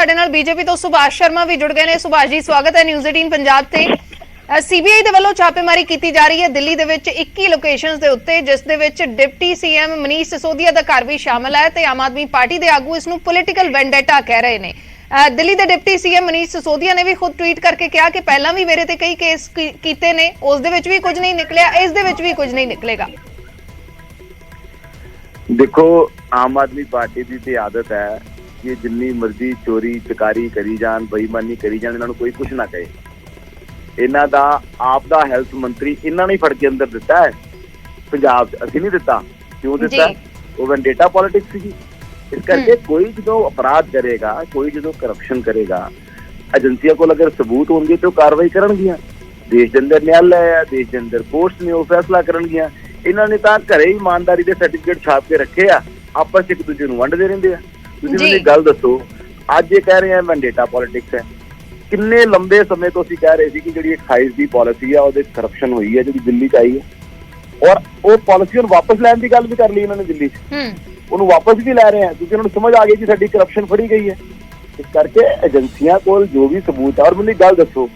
ਸਾਡੇ ਨਾਲ ਬੀਜੇਪੀ ਤੋਂ ਸੁਭਾਸ਼ ਸ਼ਰਮਾ ਵੀ ਜੁੜ ਗਏ ਨੇ। ਸੁਭਾਸ਼ ਜੀ, ਸਵਾਗਤ ਹੈ ਨਿਊਜ਼ 18 ਪੰਜਾਬ ਤੇ। ਸੀਬੀਆਈ ਦੇ ਵੱਲੋਂ ਛਾਪੇਮਾਰੀ ਕੀਤੀ ਜਾ ਰਹੀ ਹੈ ਦਿੱਲੀ ਦੇ ਵਿੱਚ 21 ਲੋਕੇਸ਼ਨਸ ਦੇ ਉੱਤੇ, ਜਿਸ ਦੇ ਵਿੱਚ ਡਿਪਟੀ ਸੀਐਮ ਮਨੀਸ਼ ਸਿਸੋਦੀਆ ਦਾ ਘਰ ਵੀ ਸ਼ਾਮਲ ਹੈ ਤੇ ਆਮ ਆਦਮੀ ਪਾਰਟੀ ਦੇ ਆਗੂ ਇਸ ਨੂੰ ਪੋਲੀਟੀਕਲ ਵੈਂਡੇਟਾ ਕਹਿ ਰਹੇ ਨੇ। ਦਿੱਲੀ ਦੇ ਡਿਪਟੀ ਸੀਐਮ ਮਨੀਸ਼ ਸਿਸੋਦੀਆ ਨੇ ਵੀ ਖੁਦ ਟਵੀਟ ਕਰਕੇ ਕਿਹਾ ਕਿ ਪਹਿਲਾਂ ਵੀ ਮੇਰੇ ਤੇ ਕਈ ਕੇਸ ਕੀਤੇ ਨੇ, ਉਸ ਦੇ ਵਿੱਚ ਵੀ ਕੁਝ ਨਹੀਂ ਨਿਕਲਿਆ, ਇਸ ਦੇ ਵਿੱਚ ਵੀ ਕੁਝ नहीं निकलेगा। देखो, आम आदमी पार्टी की तो आदत है कि जिन्नी मर्जी चोरी चकारी करी जान, बेईमानी करी जान, इन्होंने कोई कुछ ना कहे। इन्हां दा आप दा हेल्थ मंत्री इन्हां ने फड़ के अंदर दिता है पंजाब च, असीं नहीं दिता। क्यों दिता? वो वेंडेटा पॉलिटिक्स सी। इस करके कोई जो अपराध करेगा, कोई जो करप्शन करेगा, एजेंसियां को अगर सबूत होंगे तो कार्रवाई करनगियां। देश के अंदर न्यायालय है, देश के अंदर कोर्ट्स ने वो फैसला करनगियां। इन्होंने तो घरे ईमानदारी के सर्टिफिकेट छाप के रखे आ, आपस एक दूजे वंडते रहंदे आ। तुसीं मैनूं गल दसो, अज ये कह रहे हैं वेंडेटा पॉलिटिक्स है। किन्ने लंबे समय तो असीं कह रहे सी कि जिहड़ी एक्साइज की पॉलिसी है ਉਹਦੇ करप्शन हुई है, जिहड़ी दिल्ली च आई है, और वो पॉलिसी हुण वापस लैण की गल भी कर ली इन्होंने दिल्ली च, ਉਹਨੂੰ वापस भी लै रहे हैं क्योंकि उन्होंने समझ आ गई कि साडी करप्शन फड़ी गई है। इस करके एजेंसियां कोल जो भी सबूत है, और मैनूं गल दसो,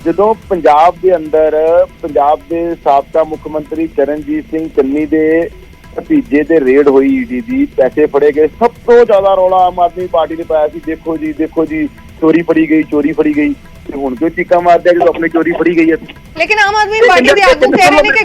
ਜਦੋਂ ਪੰਜਾਬ ਦੇ ਅੰਦਰ ਪੰਜਾਬ ਦੇ ਸਾਬਕਾ ਮੁੱਖ ਮੰਤਰੀ ਚਰਨਜੀਤ ਸਿੰਘ ਚੰਨੀ ਦੇ ਭਤੀਜੇ ਦੇ ਰੇਡ ਹੋਈ ਈਡੀ ਦੀ, ਪੈਸੇ ਫੜੇ ਗਏ, ਸਭ ਤੋਂ ਜ਼ਿਆਦਾ ਰੌਲਾ ਆਮ ਆਦਮੀ ਪਾਰਟੀ ਨੇ ਪਾਇਆ ਸੀ, ਦੇਖੋ ਜੀ ਚੋਰੀ ਫੜੀ ਗਈ। ਤੇ ਹੁਣ ਕਿਉਂ ਚੀਕਾਂ ਮਾਰਦੇ ਜਦੋਂ ਆਪਣੀ ਚੋਰੀ ਫੜੀ ਗਈ ਹੈ। ਲੇਕਿਨ ਆਮ ਆਦਮੀ ਪਾਰਟੀ ਦੇ ਆਗੂ ਕਹਿ ਰਹੇ ਨੇ ਕਿ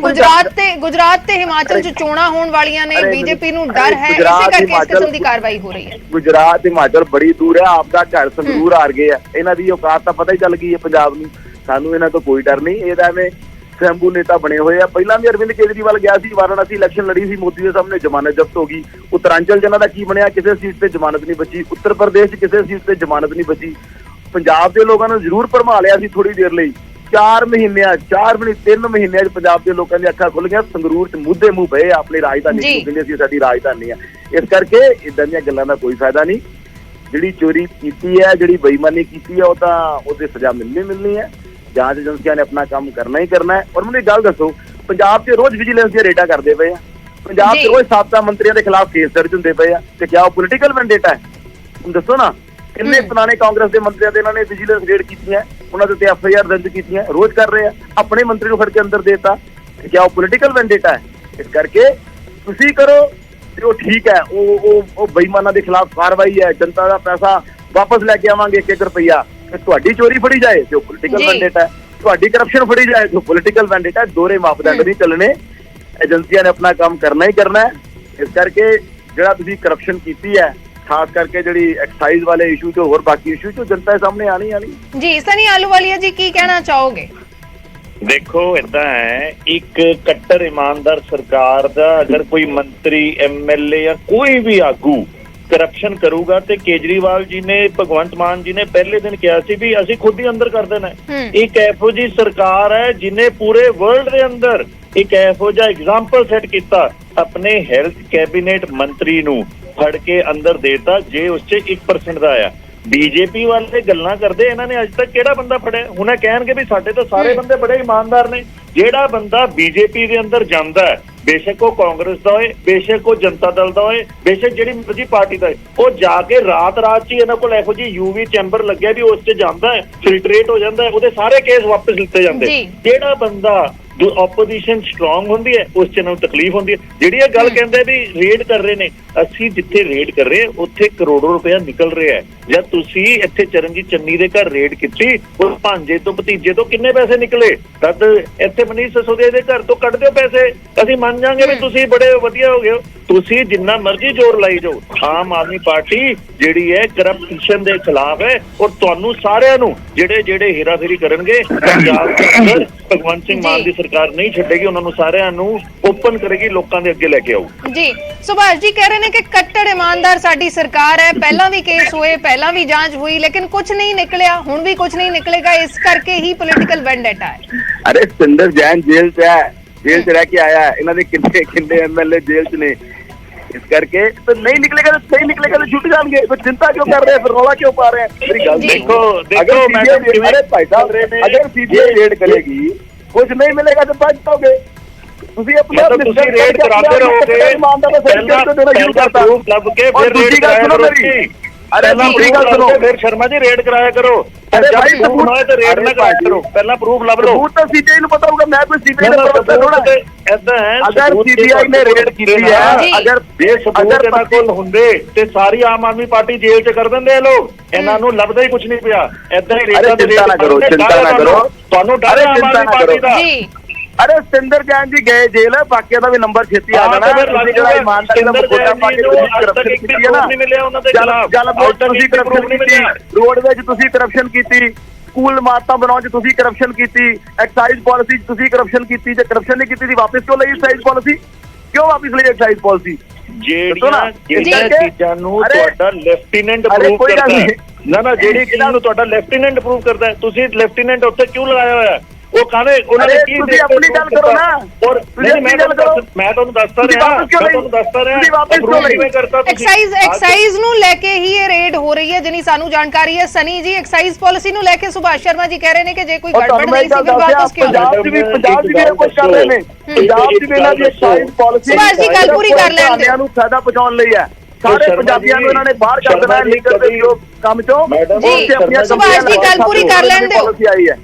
ਗੁਜਰਾਤ ਤੇ ਹਿਮਾਚਲ ਚ ਚੋਣਾਂ ਹੋਣ ਵਾਲੀਆਂ ਨੇ, ਬੀਜੇਪੀ ਨੂੰ ਡਰ ਹੈ, ਇਸੇ ਕਰਕੇ ਇਸ ਕਿਸਮ ਦੀ ਕਾਰਵਾਈ ਹੋ ਰਹੀ ਹੈ। ਗੁਜਰਾਤ ਹਿਮਾਚਲ ਬੜੀ ਦੂਰ ਹੈ, ਆਪ ਦਾ ਘਰ ਸੰਗਰੂਰ ਆ ਗਏ ਆ, ਇਹਨਾਂ ਦੀ ਔਕਾਤ ਤਾਂ ਪਤਾ ਹੀ ਚੱਲ ਗਈ ਹੈ ਪੰਜਾਬ ਨੂੰ। ਸਾਨੂੰ ਇਹਨਾਂ ਤੋਂ ਕੋਈ ਡਰ ਨਹੀਂ। ਇਹ ਤਾਂ ਐਵੇਂ ਸੈਂਬੂ ਨੇਤਾ ਬਣੇ ਹੋਏ ਆ। ਪਹਿਲਾਂ ਵੀ ਅਰਵਿੰਦ ਕੇਜਰੀਵਾਲ ਗਿਆ ਸੀ, ਵਾਰਾਣਸੀ ਇਲੈਕਸ਼ਨ ਲੜੀ ਸੀ, ਮੋਦੀ ਦੇ ਸਾਹਮਣੇ ਜ਼ਮਾਨਤ ਜ਼ਬਤ ਹੋ ਗਈ। ਉੱਤਰਾਂਚਲ ਜਨਾਂ ਦਾ ਕੀ ਬਣਿਆ? ਕਿਸੇ ਸੀਟ ਤੇ ਜ਼ਮਾਨਤ ਨਹੀਂ ਬਚੀ। ਉੱਤਰ ਪ੍ਰਦੇਸ਼ 'ਚ ਕਿਸੇ ਸੀਟ ਤੇ ਜ਼ਮਾਨਤ ਨਹੀਂ ਬਚੀ। ਪੰਜਾਬ ਦੇ ਲੋਕਾਂ ਨੂੰ ਜ਼ਰੂਰ ਭਰਮਾ ਲਿਆ ਸੀ ਥੋੜੀ ਦੇਰ ਲਈ। 3 ਮਹੀਨਿਆਂ 'ਚ ਪੰਜਾਬ ਦੇ ਲੋਕਾਂ ਦੀਆਂ ਅੱਖਾਂ ਖੁੱਲ ਗਈਆਂ। ਸੰਗਰੂਰ 'ਚ ਮੁੱਦੇ ਮੂੰਹ ਪਏ ਆਪਣੀ ਰਾਜਧਾਨੀ ਨੂੰ, ਕਹਿੰਦੇ ਸੀ ਸਾਡੀ ਰਾਜਧਾਨੀ ਆ। ਇਸ ਕਰਕੇ ਇਦਾਂ ਦੀਆਂ ਗੱਲਾਂ ਦਾ ਕੋਈ ਫਾਇਦਾ ਨਹੀਂ। ਜਿਹੜੀ ਚੋਰੀ ਕੀਤੀ ਹੈ, ਜਿਹੜੀ ਬੇਈਮਾਨੀ ਕੀਤੀ ਹੈ, ਉਹ ਤਾਂ ਉਹਦੀ ਸਜ਼ਾ ਮਿਲਣੀ ਹੈ। ਜਾਂਚ ਏਜੰਸੀਆਂ ਨੇ ਆਪਣਾ ਕੰਮ ਕਰਨਾ ਹੀ ਕਰਨਾ ਹੈ। ਔਰ ਮੈਨੂੰ ਇੱਕ ਗੱਲ ਦੱਸੋ, ਪੰਜਾਬ 'ਚ ਰੋਜ਼ ਵਿਜੀਲੈਂਸ ਦੀਆਂ ਰੇਡਾਂ ਕਰਦੇ ਪਏ ਆ, ਪੰਜਾਬ 'ਚ ਰੋਜ਼ ਸਾਬਕਾ ਮੰਤਰੀਆਂ ਦੇ ਖਿਲਾਫ ਕੇਸ ਦਰਜ ਹੁੰਦੇ ਪਏ ਆ, ਤੇ ਕਿਆ ਉਹ ਪੋਲੀਟੀਕਲ ਵੈਂਡੇਟਾ ਹੈ? ਹੁਣ ਦੱਸੋ ਨਾ, ਕਿੰਨੇ ਪੁਰਾਣੇ ਕਾਂਗਰਸ ਦੇ ਮੰਤਰੀਆਂ ਦੇ ਇਹਨਾਂ ਨੇ ਵਿਜੀਲੈਂਸ ਰੇਡ ਕੀਤੀਆਂ, ਉਹਨਾਂ ਦੇ ਉੱਤੇ FIR ਦਰਜ ਕੀਤੀਆਂ, ਰੋਜ਼ ਕਰ ਰਹੇ ਆ। ਆਪਣੇ ਮੰਤਰੀ ਨੂੰ ਫੜ ਕੇ ਅੰਦਰ ਦੇਤਾ, ਤੇ ਕਿਆ ਉਹ ਪੋਲੀਟੀਕਲ ਵੈਂਡੇਟਾ ਹੈ? ਇਸ ਕਰਕੇ ਤੁਸੀਂ ਕਰੋ ਤੇ ਉਹ ਠੀਕ ਹੈ, ਉਹ ਬੇਈਮਾਨਾਂ ਦੇ ਖਿਲਾਫ ਕਾਰਵਾਈ ਹੈ, ਜਨਤਾ ਦਾ ਪੈਸਾ ਵਾਪਸ ਲੈ ਕੇ ਆਵਾਂਗੇ 1-1 ਰੁਪਈਆ। ਤੁਹਾਡੀ ਚੋਰੀ ਫੜੀ ਜਾਏ ਤੇ ਉਹ ਪੋਲੀਟੀਕਲ ਵੈਂਡੇਟਾ ਹੈ, ਤੁਹਾਡੀ ਕਰਪਸ਼ਨ ਫੜੀ ਜਾਏ ਤੇ ਉਹ ਪੋਲੀਟੀਕਲ ਵੈਂਡੇਟਾ ਹੈ। ਦੋਰੇ ਮਾਪਦੰਡ ਨਹੀਂ ਚੱਲਣੇ। ਏਜੰਸੀਆਂ ਨੇ ਆਪਣਾ ਕੰਮ ਕਰਨਾ ਹੀ ਕਰਨਾ ਹੈ। ਇਸ ਕਰਕੇ ਜਿਹੜਾ ਤੁਸੀਂ ਕਰਪਸ਼ਨ ਕੀਤੀ ਹੈ, ਖਾਸ ਕਰਕੇ ਜਿਹੜੀ ਐਕਸਾਈਜ਼ ਵਾਲੇ ਇਸ਼ੂ ਚੋਂ, ਹੋਰ ਬਾਕੀ ਇਸ਼ੂ ਚੋਂ ਜਨਤਾ ਦੇ ਸਾਹਮਣੇ ਆਣੀ ਜੀ। ਸਨੀ ਆਹਲੂਵਾਲੀਆ ਜੀ, ਕੀ ਕਹਿਣਾ ਚਾਹੋਗੇ? ਦੇਖੋ, ਏਦਾਂ ਹੈ, ਇੱਕ ਕੱਟੜ ਇਮਾਨਦਾਰ ਸਰਕਾਰ ਦਾ ਅਗਰ ਕੋਈ ਮੰਤਰੀ, MLA ਜਾਂ ਕੋਈ ਵੀ ਆਗੂ ਕਰਪਸ਼ਨ ਕਰੂਗਾ ਤੇ ਕੇਜਰੀਵਾਲ ਜੀ ਨੇ, ਭਗਵੰਤ ਮਾਨ ਜੀ ਨੇ ਪਹਿਲੇ ਦਿਨ ਕਿਹਾ ਸੀ ਵੀ ਅਸੀਂ ਖੁਦ ਹੀ ਅੰਦਰ ਕਰ ਦੇਣਾ। ਇੱਕ ਇਹੋ ਜਿਹੀ ਸਰਕਾਰ ਹੈ ਜਿਹਨੇ ਪੂਰੇ ਵਰਲਡ ਦੇ ਅੰਦਰ ਇੱਕ ਇਹੋ ਜਿਹਾ ਐਗਜ਼ਾਮਪਲ ਸੈੱਟ ਕੀਤਾ, ਆਪਣੇ ਹੈਲਥ ਕੈਬਨਿਟ ਮੰਤਰੀ ਨੂੰ ਫੜ ਕੇ ਅੰਦਰ ਦੇਤਾ ਜੇ ਉਸ 'ਚ 1% ਦਾ ਆਇਆ। ਬੀਜੇਪੀ ਵਾਲੇ ਗੱਲਾਂ ਕਰਦੇ, ਇਹਨਾਂ ਨੇ ਅੱਜ ਤੱਕ ਕਿਹੜਾ ਬੰਦਾ ਫੜਿਆ? ਹੁਣ ਇਹ ਕਹਿਣਗੇ ਵੀ ਸਾਡੇ ਤਾਂ ਸਾਰੇ ਬੰਦੇ ਬੜੇ ਇਮਾਨਦਾਰ ਨੇ। ਜਿਹੜਾ ਬੰਦਾ ਬੀਜੇਪੀ ਦੇ ਅੰਦਰ ਜਾਂਦਾ ਹੈ, ਬੇਸ਼ੱਕ ਉਹ ਕਾਂਗਰਸ ਦਾ ਹੋਏ, ਬੇਸ਼ੱਕ ਉਹ ਜਨਤਾ ਦਲ ਦਾ ਹੋਏ, ਬੇਸ਼ੱਕ ਜਿਹੜੀ ਮਰਜ਼ੀ ਪਾਰਟੀ ਦਾ ਹੋਏ, ਉਹ ਜਾ ਕੇ ਰਾਤ 'ਚ ਹੀ ਇਹਨਾਂ ਕੋਲ ਇਹੋ ਜਿਹੀ UV ਚੈਂਬਰ ਲੱਗਿਆ ਵੀ ਉਸ 'ਚ ਜਾਂਦਾ ਹੈ, ਫਿਲਟਰੇਟ ਹੋ ਜਾਂਦਾ ਹੈ, ਉਹਦੇ ਸਾਰੇ ਕੇਸ ਵਾਪਸ ਲਿੱਤੇ ਜਾਂਦੇ। ਜਿਹੜਾ ਬੰਦਾ ਆਪੋਜੀਸ਼ਨ ਸਟਰੋਂਗ ਹੁੰਦੀ ਹੈ, ਉਸ 'ਚ ਇਹਨਾਂ ਨੂੰ ਤਕਲੀਫ ਹੁੰਦੀ ਹੈ। ਜਿਹੜੀ ਇਹ ਗੱਲ ਕਹਿੰਦੇ ਵੀ ਰੇਡ ਕਰ ਰਹੇ ਨੇ, ਅਸੀਂ ਜਿੱਥੇ ਰੇਡ ਕਰ ਰਹੇ ਉੱਥੇ ਕਰੋੜਾਂ ਰੁਪਇਆ ਨਿਕਲ ਰਿਹਾ ਹੈ। ਜਦ ਤੁਸੀਂ ਇੱਥੇ ਚਰਨਜੀਤ ਚੰਨੀ ਦੇ ਘਰ ਰੇਡ ਕੀਤੀ, ਉਹ ਭਾਂਜੇ ਤੋਂ ਭਤੀਜੇ ਤੋਂ ਕਿੰਨੇ ਪੈਸੇ ਨਿਕਲੇ? ਤਦ ਇੱਥੇ ਮਨੀਸ਼ ਸਿਸੋਦੀਆ ਦੇ ਘਰ ਤੋਂ ਕੱਢ ਦਿਓ ਪੈਸੇ, ਅਸੀਂ ਮੰਨ ਜਾਾਂਗੇ ਵੀ ਤੁਸੀਂ ਬੜੇ ਵਧੀਆ ਹੋ ਗਏ। ਤੁਸੀਂ ਜਿੰਨਾ ਮਰਜ਼ੀ ਜ਼ੋਰ ਲਾਈ ਜਾਓ, ਆਮ ਆਦਮੀ ਪਾਰਟੀ ਜਿਹੜੀ ਹੈ ਕਰਪਸ਼ਨ ਦੇ ਖਿਲਾਫ ਹੈ। ਔਰ ਤੁਹਾਨੂੰ ਸਾਰਿਆਂ ਨੂੰ ਜਿਹੜੇ ਹੇਰਾਫੇਰੀ ਕਰਨਗੇ, ਪੰਜਾਬ ਦੇ ਅੰਦਰ ਭਗਵੰਤ ਸਿੰਘ ਮਾਨ ਦੀ ਸਰਕਾਰ ਨਹੀਂ ਛੱਡੇਗੀ, ਉਹਨਾਂ ਨੂੰ ਸਾਰਿਆਂ ਨੂੰ ਓਪਨ ਕਰੇਗੀ, ਲੋਕਾਂ ਦੇ ਅੱਗੇ ਲੈ ਕੇ ਆਊ ਜੀ। ਸੁਭਾਸ਼ ਜੀ ਕਹਿ ਰਹੇ ਨੇ ਕਿ ਕੱਟੜ ਇਮਾਨਦਾਰ ਸਾਡੀ ਸਰਕਾਰ ਹੈ, ਪਹਿਲਾਂ ਵੀ ਕੇਸ ਹੋਏ, ਪਹਿਲਾਂ ਵੀ ਜਾਂਚ ਹੋਈ, ਲੇਕਿਨ ਕੁਝ ਨਹੀਂ ਨਿਕਲਿਆ, ਹੁਣ ਵੀ ਕੁਝ ਨਹੀਂ ਨਿਕਲੇਗਾ, ਇਸ ਕਰਕੇ ਹੀ ਪੋਲੀਟੀਕਲ ਵੈਂਡੇਟਾ ਹੈ। ਅਰੇ ਸਿੰਦਰ ਜੈਨ ਜੇਲ੍ਹ 'ਚ ਹੈ, ਜੇਲ੍ਹ 'ਚ ਰਹਿ ਕੇ ਆਇਆ, ਇਹਨਾਂ ਦੇ ਕਿੰਨੇ MLA ਜੇਲ੍ਹ 'ਚ ਨੇ। इस करके तो नहीं निकलेगा, तो सही निकलेगा तो छूट जाएंगे। तो चिंता क्यों कर रहे हैं, फिर रौला क्यों पा रहे हैं? मेरी गल देखो, अगर भाई साहब अगर CBI रेड करेगी, कुछ नहीं मिलेगा तो बच जाओगे। ਤੁਸੀਂ ਆਪਣਾ ਰੇਡ ਕਰਾਉਂਦੇ ਰਹੋਗੇ, ਪਹਿਲਾਂ ਪ੍ਰੂਫ ਲੱਭ ਕੇ ਫਿਰ ਰੇਡ ਕਰਾਇਆ ਕਰੋ। अरे मेरी गल सुनो, फिर शर्मा जी रेड कराया करो। अरे जब भाई प्रूफ ना होए तो रेड ना कराया करो, पहला प्रूफ लब लो। सबूत तो सीबीआई ਨੂੰ ਪਤਾ ਹੋਊਗਾ, ਮੈਂ ਕੋਈ सीबीआई ਦਾ ਪ੍ਰੋਫੈਸਰ ਥੋੜਾ। ऐसा है अगर सीबीआई ने रेड की है, अगर ਅਗਰ ਇਹਨਾਂ ਕੋਲ ਹੁੰਦੇ ਤੇ ਸਾਰੀ ਆਮ ਆਦਮੀ ਪਾਰਟੀ ਜੇਲ੍ਹ 'ਚ ਕਰ ਦਿੰਦੇ ਇਹ ਲੋਕ। ਇਹਨਾਂ ਨੂੰ ਲੱਭਦਾ ਹੀ ਕੁਝ ਨਹੀਂ ਪਿਆ। ਏਦਾਂ ਹੀ ਰੇਟਾਂ ਦੇ चिंता ना करो, चिंता ना करो, ਤੁਹਾਨੂੰ ਡਰ ਹੈ ਆਮ ਆਦਮੀ ਪਾਰਟੀ ਦਾ। ਜੀ अरे सिंदर जैन जी गए जेल, बाकी ਦਾ ਵੀ ਨੰਬਰ ਛੇਤੀ ਆ ਜਾਣਾ। ਜਿਹੜਾ ਇਮਾਨਦਾਰੀ ਦਾ ਮੋਟਾ ਪਾ ਕੇ ਕਰਪਸ਼ਨ ਕੀਤੀ ਹੈ ਨਾ, ਜਲ ਬੋਰਡ ਤੁਸੀਂ ਕਰਪਸ਼ਨ ਕੀਤੀ, ਰੋਡ ਵਿੱਚ ਤੁਸੀਂ ਕਰਪਸ਼ਨ ਕੀਤੀ, ਸਕੂਲ ਇਮਾਰਤਾਂ ਬਣਾਉਣ 'ਚ ਤੁਸੀਂ ਕਰਪਸ਼ਨ ਕੀਤੀ, ਐਕਸਾਈਜ਼ ਪਾਲਿਸੀ 'ਚ ਤੁਸੀਂ ਕਰਪਸ਼ਨ ਕੀਤੀ। ਜੇ ਕਰਪਸ਼ਨ ਨਹੀਂ ਕੀਤੀ ਸੀ ਵਾਪਸ ਕਿਉਂ ਲਈ ਐਕਸਾਈਜ਼ ਪਾਲਿਸੀ? ਕਿਉਂ ਵਾਪਸ ਲਈ ਐਕਸਾਈਜ਼ ਪਾਲਿਸੀ? ਜਿਹੜੀਆਂ ਚੀਜ਼ਾਂ ਨੂੰ ਤੁਹਾਡਾ ਲੈਫਟੀਨੈਂਟ ਅਪਰੂਵ ਕਰਦਾ ਹੈ ਨਾ, ਜਿਹੜੀ ਚੀਜ਼ ਨੂੰ ਤੁਹਾਡਾ ਲੈਫਟੀਨੈਂਟ ਅਪਰੂਵ ਕਰਦਾ ਹੈ, ਤੁਸੀਂ ਲੈਫਟੀਨੈਂਟ ਉੱਥੇ ਕਿਉਂ ਲਗਾਇਆ ਹੋਇਆ? ਉਹ ਕਹਿੰਦੇ ਉਹਨਾਂ ਨੇ ਕੀ ਤੁਸੀਂ ਆਪਣੀ ਗੱਲ ਕਰੋ ਨਾ। ਔਰ ਮੈਂ ਤੁਹਾਨੂੰ ਦੱਸਦਾ ਰਿਹਾ, ਐਕਸਾਈਜ਼ ਨੂੰ ਲੈ ਕੇ ਹੀ ਇਹ ਰੇਡ ਹੋ ਰਹੀ ਹੈ ਜਿਨੀ ਸਾਨੂੰ ਜਾਣਕਾਰੀ ਹੈ। ਸਨੀ ਜੀ, ਐਕਸਾਈਜ਼ ਪਾਲਿਸੀ ਨੂੰ ਲੈ ਕੇ ਸੁਭਾਸ਼ ਸ਼ਰਮਾ ਜੀ ਕਹਿ ਰਹੇ ਨੇ ਕਿ ਜੇ ਕੋਈ ਗੜਬੜ ਨਹੀਂ ਸੀ ਫਿਰ ਵਾਪਸ ਕਿਉਂ? ਪੰਜਾਬ ਦੀ ਵੀ ਕੁਝ ਕਰ ਰਹੇ ਨੇ, ਪੰਜਾਬ ਦੀ ਵੀ ਇਹਨਾਂ ਦੀ ਐਕਸਾਈਜ਼ ਪਾਲਿਸੀ ਸੁਭਾਸ਼ ਜੀ ਗੱਲ ਪੂਰੀ ਕਰ ਲੈਣ ਦਿਓ। ਨੂੰ ਫਾਇਦਾ ਪਹੁੰਚਾਉਣ ਲਈ ਹੈ। ਸਾਰੇ ਪੰਜਾਬੀਆਂ ਨੂੰ ਇਹਨਾਂ ਨੇ ਬਾਹਰ ਕਰ ਦੇਣਾ ਹੈ ਲੀਗਲ ਦੇ ਕੰਮ ਚੋਂ। ਜੀ ਸੁਭਾਸ਼ ਜੀ ਗੱਲ ਪੂਰੀ ਕਰ ਲੈਣ ਦਿਓ। ਆਈ ਹੈ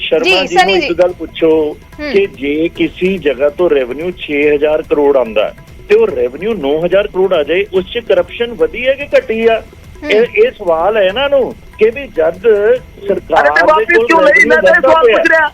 ਸ਼ਰਮਾ ਜੀ ਨੂੰ ਇੱਕ ਗੱਲ ਪੁੱਛੋ ਕਿ ਜੇ ਕਿਸੇ ਜਗ੍ਹਾ ਤੋਂ ਰੈਵਨਿਊ 6000 ਕਰੋੜ ਆਉਂਦਾ ਤੇ ਉਹ ਰੈਵਨਿਊ 9000 ਕਰੋੜ ਆ ਜਾਏ, ਉਸ 'ਚ ਕਰਪਸ਼ਨ ਵਧੀ ਹੈ ਕਿ ਘਟੀ ਆ? ਇਹ ਸਵਾਲ ਹੈ ਇਹਨਾਂ ਨੂੰ ਕਿ ਵੀ ਜਦ ਸਰਕਾਰ ਵਾਪਸ ਕਿਉਂ ਲਈ? ਮੈਂ ਤਾਂ ਸਵਾਲ ਪੁੱਛ ਰਿਹਾ,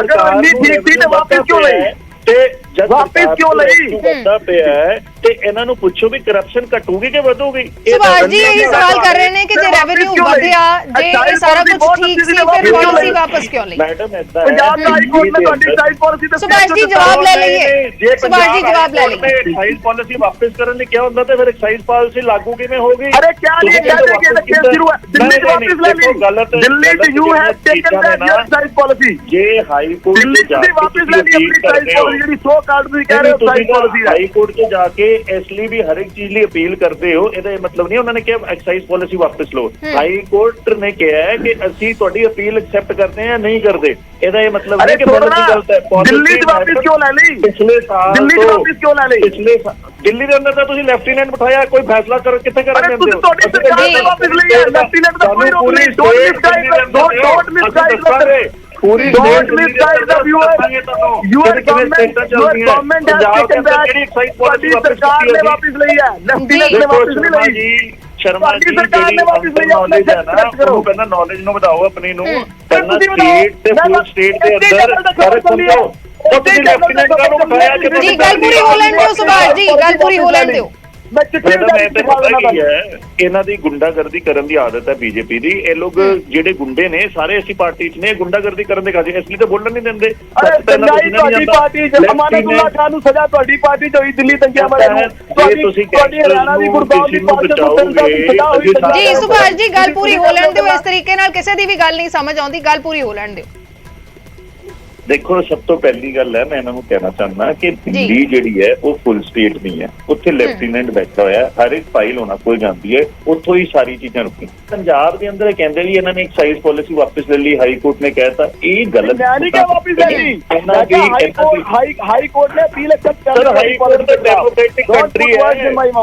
ਅਗਰ ਇੰਨੀ ਠੀਕ ਸੀ ਤਾਂ ਵਾਪਸ ਕਿਉਂ ਲਈ? ਤੇ ਜਦ ਵਾਪਸ ਕਿਉਂ ਲਈ? ਵੱਧਦਾ ਪਿਆ ਤੇ ਇਹਨਾਂ ਨੂੰ ਪੁੱਛੋ ਵੀ ਕਰਪਸ਼ਨ ਘਟੂਗੀ ਕਿ ਵਧੂਗੀ? ਸੁਭਾਸ਼ ਜੀ ਇਹੀ ਸਵਾਲ ਕਰ ਰਹੇ ਨੇ ਕਿ ਜੇ ਰੈਵਨਿਊ ਵਧਿਆ, ਜੇ ਇਹ ਸਾਰਾ ਕੁਝ ਠੀਕ ਸੀ, ਫਿਰ ਪਾਲਿਸੀ ਵਾਪਸ ਕਿਉਂ ਲਈ? ਮੈਡਮ ਏਦਾਂ ਪੰਜਾਬ ਦਾ ਹਾਈ ਕੋਰਟ ਨੇ ਤੁਹਾਡੀ ਐਕਸਾਈਜ਼ ਪਾਲਿਸੀ ਤੇ ਸੁਭਾਸ਼ ਜੀ ਜਵਾਬ ਲੈ ਲਈਏ। ਸੁਭਾਸ਼ ਜੀ ਜਵਾਬ ਲੈ ਲਈਏ। ਐਕਸਾਈਜ਼ ਪਾਲਿਸੀ ਵਾਪਸ ਕਰਨ ਲਈ ਕਿਹਾ ਹੁੰਦਾ ਤੇ ਫਿਰ ਐਕਸਾਈਜ਼ ਪਾਲਿਸੀ ਲਾਗੂ ਕਿਵੇਂ ਹੋਗੀ? ਅਰੇ ਕਿਆ ਨਹੀਂ ਕਹਿੰਦੇ ਕਿ ਇਹ ਕੇਸ ਸ਼ੁਰੂ ਹੈ, ਦਿੱਲੀ ਚ ਵਾਪਸ ਲੈ ਲਈ। ਦਿੱਲੀ ਚ you have taken that excise policy. ਜੇ ਹਾਈ ਕੋਰਟ ਦਿੱਲੀ ਚ ਵਾਪਸ ਲੈ ਲਈ ਆਪਣੀ ਐਕਸਾਈਜ਼ ਪਾਲਿਸੀ ਜਿਹੜੀ ਸੋ ਕਾਰਡ ਤੁਸੀਂ ਕਹਿ ਰਹੇ ਹੋ ਐਕਸਾਈਜ਼ ਪਾਲਿਸੀ। ਹਾਈ ਕੋਰਟ 'ਚ ਜਾ ਕੇ ਇਸ ਲਈ ਵੀ ਹਰ ਇੱਕ ਚੀਜ਼ ਲਈ ਅਪੀਲ ਕਰਦੇ ਹੋ, ਇਹਦਾ ਮਤਲਬ ਨਹੀਂ ਉਹਨਾਂ ਨੇ ਕਿਹਾ ਐਕਸਾਈਜ਼ ਪਾਲਿਸੀ ਵਾਪਸ ਲਓ। ਹਾਈ ਕੋਰਟ ਨੇ ਕਿਹਾ ਕਿ ਅਸੀਂ ਤੁਹਾਡੀ ਅਪੀਲ ਐਕਸੈਪਟ ਕਰਦੇ ਹਾਂ, ਨਹੀਂ ਕਰਦੇ। ਇਹਦਾ ਇਹ ਮਤਲਬ ਨਹੀਂ ਕਿ ਪਾਲਿਸੀ ਗਲਤ ਹੈ। ਦਿੱਲੀ 'ਚ ਵਾਪਸ ਕਿਉਂ ਲੈ ਲਈ? ਪਿਛਲੇ ਸਾਲ ਦਿੱਲੀ 'ਚ ਵਾਪਸ ਕਿਉਂ ਲੈ ਲਈ? ਦਿੱਲੀ ਦੇ ਅੰਦਰ ਤਾਂ ਤੁਸੀਂ ਲੈਫਟੀਨੈਂਟ ਬਿਠਾਇਆ, ਕੋਈ ਫੈਸਲਾ ਕਰ ਕਿੱਥੇ ਕਰਨ ਦਿੰਦੇ ਹੋ? ਤੁਹਾਡੀ ਸਰਕਾਰ ਨੇ ਵਾਪਸ ਲਈ ਹੈ, ਲੈਫਟੀਨੈਂਟ ਦਾ ਕੋਈ ਰੋਲ ਨਹੀਂ। Don't misguide Puri don't misguide the viewer. Your government has taken back. ਤੁਹਾਡੀ ਸਰਕਾਰ ਨੇ ਵਾਪਸ ਲਈ ਹੈ, ਲੈਫਟੀਨੈਂਟ ਨੇ ਵਾਪਸ ਨਹੀਂ ਲਈ। ਸ਼ਰਮਾ ਜੀ ਸਰਕਾਰ ਨੇ ਵਾਪਸ ਲਈ ਆਪਣੇ ਉਹਨੂੰ ਪਹਿਲਾਂ ਨੌਲੇਜ ਨੂੰ ਵਧਾਓ ਆਪਣੀ ਨੂੰ। ਪਹਿਲਾਂ ਸਟੇਟ ਤੇ ਫੁੱਲ ਸਟੇਟ ਦੇ ਅੰਦਰ ਫਰਕ ਸਮਝੋ। ਜੀ ਗੱਲ ਪੂਰੀ ਹੋ ਲੈਣ ਦਿਓ ਸੁਭਾਸ਼ ਜੀ, ਗੱਲ ਪੂਰੀ ਹੋ ਲੈਣ ਦਿਓ। ਇਹਨਾਂ ਦੀ ਗੁੰਡਾਗਰਦੀ ਕਰਨ ਦੀ ਆਦਤ ਹੈ ਬੀਜੇਪੀ ਦੀ। ਇਹ ਲੋਕ ਜਿਹੜੇ ਗੁੰਡੇ ਨੇ ਸਾਰੇ ਅਸੀਂ ਪਾਰਟੀ 'ਚ ਨੇ, ਗੁੰਡਾਗਰਦੀ ਕਰਨ ਦੇ ਕਾਜ ਇਸ ਲਈ ਤਾਂ ਬੋਲਣ ਨਹੀਂ ਦਿੰਦੇ। ਤੁਹਾਡੀ ਪਾਰਟੀ 'ਚ ਅਮਾਨਤੁੱਲਾ ਖਾਨ ਨੂੰ ਸਜ਼ਾ ਤੁਹਾਡੀ ਪਾਰਟੀ 'ਚ ਹੋਈ ਦਿੱਲੀ ਦੰਗਿਆਂ ਵਾਲੇ ਨੂੰ। ਤੁਹਾਡੀ ਹਰਿਆਣਾ ਦੀ ਗੁਰਦਾਸ ਦੀ ਪਾਰਟੀ ਨੂੰ ਸਜ਼ਾ ਹੋਈ। ਜੀ ਸੁਭਾਸ਼ ਜੀ ਗੱਲ ਪੂਰੀ ਹੋ ਲੈਣ ਦਿਓ। ਇਸ ਤਰੀਕੇ ਨਾਲ ਕਿਸੇ ਦੀ ਵੀ ਗੱਲ ਨਹੀਂ ਸਮਝ ਆਉਂਦੀ, ਗੱਲ ਪੂਰੀ ਹੋ ਲੈਣ ਦਿਓ। ਦੇਖੋ ਸਭ ਤੋਂ ਪਹਿਲੀ ਗੱਲ ਹੈ, ਮੈਂ ਇਹਨਾਂ ਨੂੰ ਕਹਿਣਾ ਚਾਹੁੰਦਾ ਕਿ ਦਿੱਲੀ ਜਿਹੜੀ ਹੈ ਉਹ ਫੁੱਲ ਸਟੇਟ ਨਹੀਂ ਹੈ। ਉੱਥੇ ਲੈਫਟੀਨੈਂਟ ਬੈਠਾ ਹੋਇਆ, ਹਰ ਇੱਕ ਫਾਈਲ ਹੋਣਾ ਕੋਈ ਜਾਂਦੀ ਹੈ, ਉੱਥੋਂ ਹੀ ਸਾਰੀ ਚੀਜ਼ਾਂ ਰੁਕੀ। ਪੰਜਾਬ ਦੇ ਅੰਦਰ ਕਹਿੰਦੇ ਵੀ ਇਹਨਾਂ ਨੇ ਐਕਸਾਈਜ਼ ਪਾਲਿਸੀ ਵਾਪਸ ਲੈ ਲਈ, ਹਾਈ ਕੋਰਟ ਨੇ ਕਹਿਤਾ ਇਹ ਗਲਤ ਹੈ। ਨਹੀਂ ਕਿ ਵਾਪਸ ਲੈ ਲਈ, ਹਾਈ ਕੋਰਟ ਨੇ ਅਪੀਲ ਐਕਸੈਪਟ ਕਰ ਲਈ। ਹਾਈ ਕੋਰਟ ਤਾਂ ਡੈਮੋਕ੍ਰੈਟਿਕ ਕੰਟਰੀ ਹੈ।